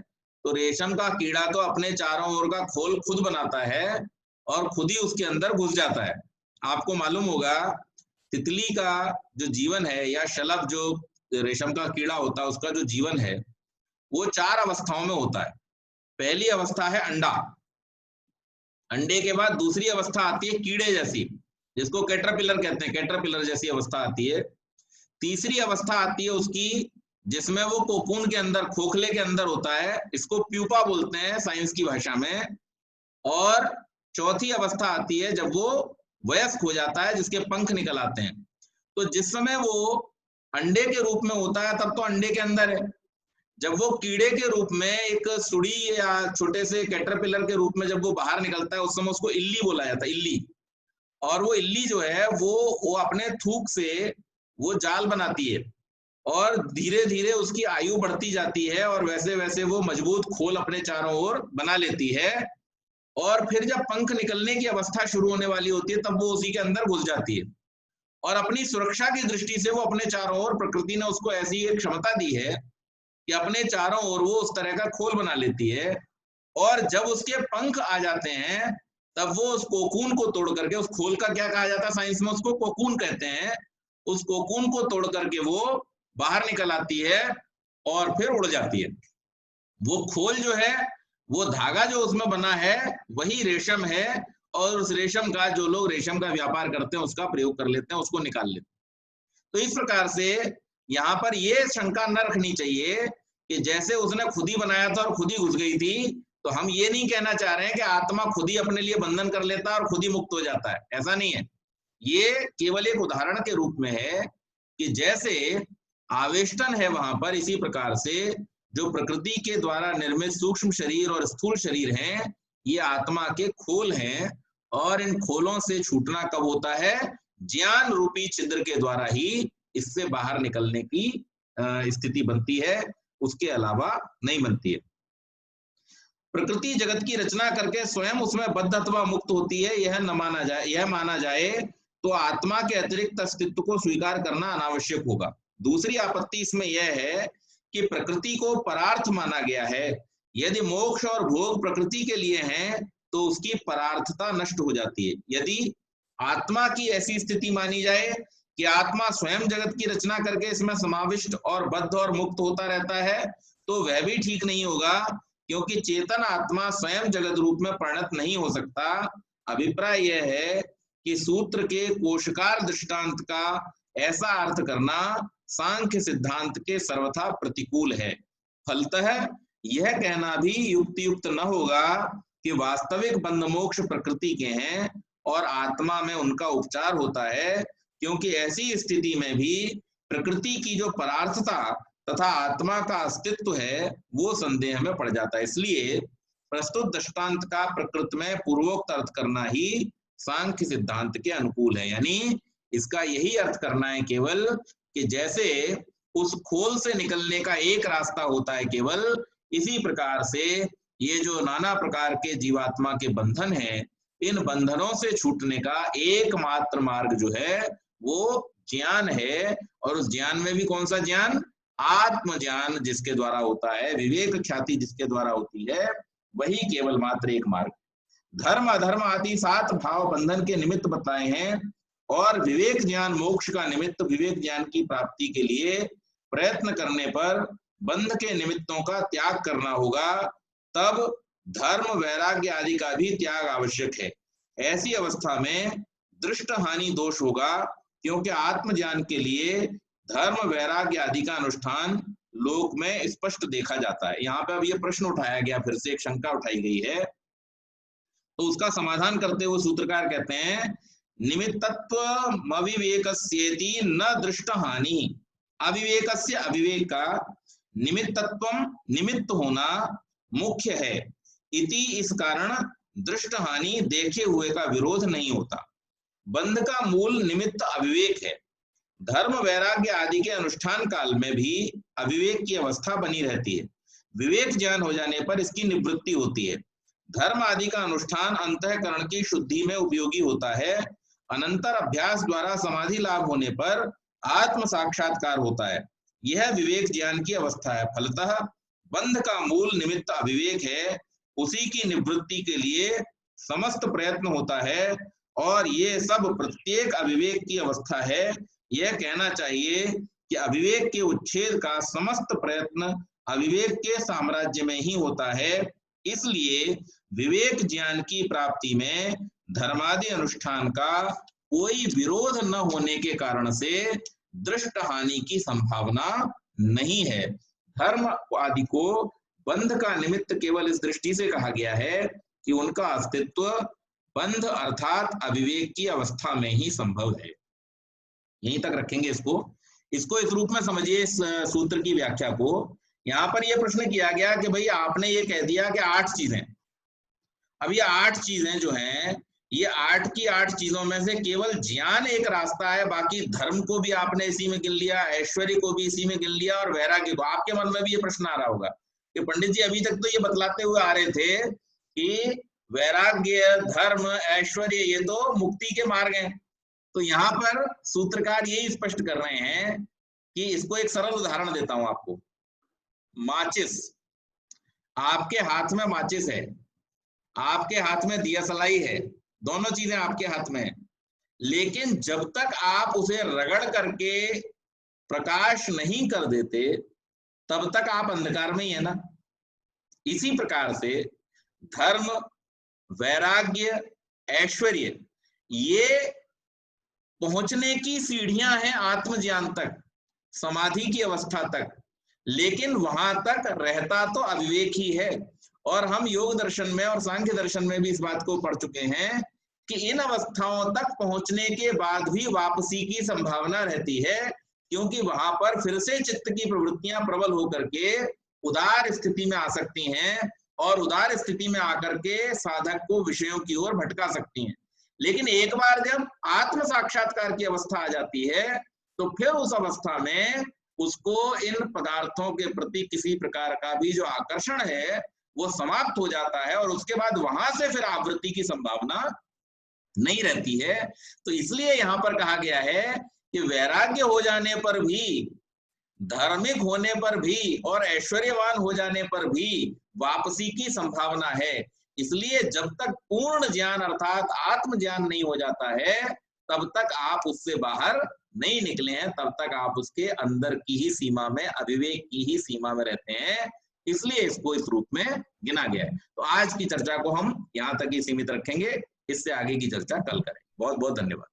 तो रेशम का कीड़ा तो अपने चारों ओर का खोल खुद बनाता है और खुद ही उसके अंदर घुस जाता है। आपको मालूम होगा तितली का जो जीवन है या शलभ जो रेशम का कीड़ा होता है उसका जो जीवन है वो 4 अवस्थाओं में होता है। पहली अवस्था है अंडा, अंडे के बाद दूसरी अवस्था आती है कीड़े जैसी, जिसको कैटरपिलर कहते हैं, कैटरपिलर जैसी अवस्था आती है। तीसरी अवस्था आती है उसकी जिसमें वो कोकून के अंदर, खोखले के अंदर होता है, इसको प्यूपा बोलते हैं साइंस की भाषा में। और चौथी अवस्था आती है जब वो वयस्क हो जाता है, जिसके पंख निकल आते हैं। तो जिस समय वो अंडे के रूप में होता है तब तो अंडे के अंदर है, जब वो कीड़े के रूप में एक सुड़ी या छोटे से कैटरपिलर के रूप में जब वो बाहर निकलता है उस समय उसको इल्ली बोला जाता है, इल्ली। और वो इल्ली जो है वो अपने थूक से वो जाल बनाती है और धीरे धीरे उसकी आयु बढ़ती जाती है और वैसे वैसे वो मजबूत खोल अपने चारों ओर बना लेती है। और फिर जब पंख निकलने की अवस्था शुरू होने वाली होती है तब वो उसी के अंदर घुस जाती है, और अपनी सुरक्षा की दृष्टि से वो अपने चारों ओर, प्रकृति ने उसको ऐसी एक क्षमता दी है कि अपने चारों ओर वो उस तरह का खोल बना लेती है। और जब उसके पंख आ जाते हैं तब वो उस कोकून को तोड़ करके, उस खोल का क्या कहा जाता है साइंस में, उसको कोकून कहते हैं, उस कोकून को तोड़ करके वो बाहर निकल आती है और फिर उड़ जाती है। वो खोल जो है, वो धागा जो उसमें बना है वही रेशम है, और उस रेशम का जो लोग रेशम का व्यापार करते हैं उसका प्रयोग कर लेते हैं, उसको निकाल लेते हैं। तो इस प्रकार से यहाँ पर ये शंका न रखनी चाहिए कि जैसे उसने खुद ही बनाया था और खुद ही घुस गई थी, तो हम ये नहीं कहना चाह रहे हैं कि आत्मा खुद ही अपने लिए बंधन कर लेता है और खुद ही मुक्त हो जाता है, ऐसा नहीं है। ये केवल एक उदाहरण के रूप में है कि जैसे आवेष्टन है वहां पर, इसी प्रकार से जो प्रकृति के द्वारा निर्मित सूक्ष्म शरीर और स्थूल शरीर हैं, ये आत्मा के खोल हैं, और इन खोलों से छूटना कब होता है? ज्ञान रूपी छिद्र के द्वारा ही इससे बाहर निकलने की स्थिति बनती है, उसके अलावा नहीं बनती है। प्रकृति जगत की रचना करके स्वयं उसमें बद्ध अथवा मुक्त होती है, यह माना जाए तो आत्मा के अतिरिक्त अस्तित्व को स्वीकार करना अनावश्यक होगा। दूसरी आपत्ति इसमें यह है कि प्रकृति को परार्थ माना गया है। यदि मोक्ष और भोग प्रकृति के लिए हैं तो उसकी परार्थता नष्ट हो जाती है। यदि आत्मा की ऐसी स्थिति मानी जाए कि आत्मा स्वयं जगत की रचना करके इसमें समाविष्ट और बद्ध और मुक्त होता रहता है, तो वह भी ठीक नहीं होगा, क्योंकि चेतन आत्मा स्वयं जगत रूप में परिणत नहीं हो सकता। अभिप्राय यह है कि सूत्र के कोशकार दृष्टांत का ऐसा अर्थ करना सांख्य सिद्धांत के सर्वथा प्रतिकूल है। फलतः यह कहना भी युक्त न होगा कि वास्तविक बंध मोक्ष प्रकृति के हैं और आत्मा में उनका उपचार होता है, क्योंकि ऐसी स्थिति में भी प्रकृति की जो परार्थता तथा आत्मा का अस्तित्व है वो संदेह में पड़ जाता है। इसलिए प्रस्तुत दृष्टांत का प्रकृति में पूर्वोक्त अर्थ करना ही सांख्य सिद्धांत के अनुकूल है। यानी इसका यही अर्थ करना है केवल कि जैसे उस खोल से निकलने का एक रास्ता होता है केवल, इसी प्रकार से ये जो नाना प्रकार के जीवात्मा के बंधन हैं, इन बंधनों से छूटने का एकमात्र मार्ग जो है वो ज्ञान है। और उस ज्ञान में भी कौन सा ज्ञान? आत्मज्ञान जिसके द्वारा होता है, विवेक ख्याति जिसके द्वारा होती है, वही केवल मात्र एक मार्ग। धर्म अधर्म आदि 7 भाव बंधन के निमित्त बताए हैं, और विवेक ज्ञान मोक्ष का निमित्त विवेक ज्ञान की प्राप्ति के लिए प्रयत्न करने पर बंध के निमित्तों का त्याग करना होगा, तब धर्म वैराग्य आदि का भी त्याग आवश्यक है। ऐसी अवस्था में दृष्ट हानि दोष होगा, क्योंकि आत्मज्ञान के लिए धर्म वैराग्य आदि का अनुष्ठान लोक में स्पष्ट देखा जाता है। यहाँ पे अब ये प्रश्न उठाया गया, फिर से एक शंका उठाई गई है, तो उसका समाधान करते हुए सूत्रकार कहते हैं, निमित्तत्व अविवेकस्येति न दृष्ट हानि। अविवेकस्य अविवेक का निमित्तत्व निमित्त होना मुख्य है, इति इस कारण दृष्ट हानि देखे हुए का विरोध नहीं होता। बंध का मूल निमित्त अविवेक है। धर्म वैराग्य आदि के अनुष्ठान काल में भी अविवेक की अवस्था बनी रहती है। विवेक ज्ञान हो जाने पर इसकी निवृत्ति होती है। धर्म आदि का अनुष्ठान अंतःकरण की शुद्धि में उपयोगी होता है। अनंतर अभ्यास द्वारा समाधि लाभ होने पर आत्म साक्षात्कार होता है। यह विवेक ज्ञान की अवस्था है। फलतः बंध का मूल निमित्त अविवेक है, उसी की निवृत्ति के लिए समस्त प्रयत्न होता है, और ये सब प्रत्येक अविवेक की अवस्था है। यह कहना चाहिए कि अविवेक के उच्छेद का समस्त प्रयत्न अविवेक के साम्राज्य में ही होता है। इसलिए विवेक ज्ञान की प्राप्ति में धर्मादि अनुष्ठान का कोई विरोध न होने के कारण से दृष्ट हानि की संभावना नहीं है। धर्म आदि को बंध का निमित्त केवल इस दृष्टि से कहा गया है कि उनका अस्तित्व बंध अर्थात अविवेक की अवस्था में ही संभव है। यहीं तक रखेंगे इसको इस रूप में समझिए इस सूत्र की व्याख्या को। यहाँ पर यह प्रश्न किया गया कि भाई आपने ये कह दिया कि 8 चीजें, अब ये 8 चीजें जो हैं, ये 8 की 8 चीजों में से केवल ज्ञान एक रास्ता है, बाकी धर्म को भी आपने इसी में गिन लिया, ऐश्वर्य को भी इसी में गिन लिया, और वैराग्य को। आपके मन में भी ये प्रश्न आ रहा होगा कि पंडित जी अभी तक तो ये बतलाते हुए आ रहे थे कि वैराग्य, धर्म, ऐश्वर्य ये तो मुक्ति के मार्ग हैं। तो यहाँ पर सूत्रकार यही स्पष्ट कर रहे हैं कि इसको एक सरल उदाहरण देता हूं आपको। माचिस, आपके हाथ में माचिस है, आपके हाथ में दिया सलाई है, दोनों चीजें आपके हाथ में है, लेकिन जब तक आप उसे रगड़ करके प्रकाश नहीं कर देते तब तक आप अंधकार में ही है ना। इसी प्रकार से धर्म, वैराग्य, ऐश्वर्य ये पहुंचने की सीढ़ियां हैं आत्मज्ञान तक। समाधि की अवस्था तक, लेकिन वहां तक रहता तो अविवेक ही है। और हम योग दर्शन में और सांख्य दर्शन में भी इस बात को पढ़ चुके हैं कि इन अवस्थाओं तक पहुंचने के बाद भी वापसी की संभावना रहती है, क्योंकि वहां पर फिर से चित्त की प्रवृत्तियां प्रबल होकर के उदार स्थिति में आ सकती हैं और उदार स्थिति में आकर के साधक को विषयों की ओर भटका सकती हैं। लेकिन एक बार जब आत्म साक्षात्कार की अवस्था आ जाती है तो फिर उस अवस्था में उसको इन पदार्थों के प्रति किसी प्रकार का भी जो आकर्षण है वो समाप्त हो जाता है, और उसके बाद वहां से फिर आवृत्ति की संभावना नहीं रहती है। तो इसलिए यहां पर कहा गया है कि वैराग्य हो जाने पर भी, धार्मिक होने पर भी और ऐश्वर्यवान हो जाने पर भी वापसी की संभावना है। इसलिए जब तक पूर्ण ज्ञान अर्थात आत्म ज्ञान नहीं हो जाता है तब तक आप उससे बाहर नहीं निकले हैं, तब तक आप उसके अंदर की ही सीमा में, अविवेक की ही सीमा में रहते हैं। इसलिए इसको इस रूप में गिना गया है। तो आज की चर्चा को हम यहाँ तक ही सीमित रखेंगे, इससे आगे की चर्चा कल करें। बहुत बहुत धन्यवाद।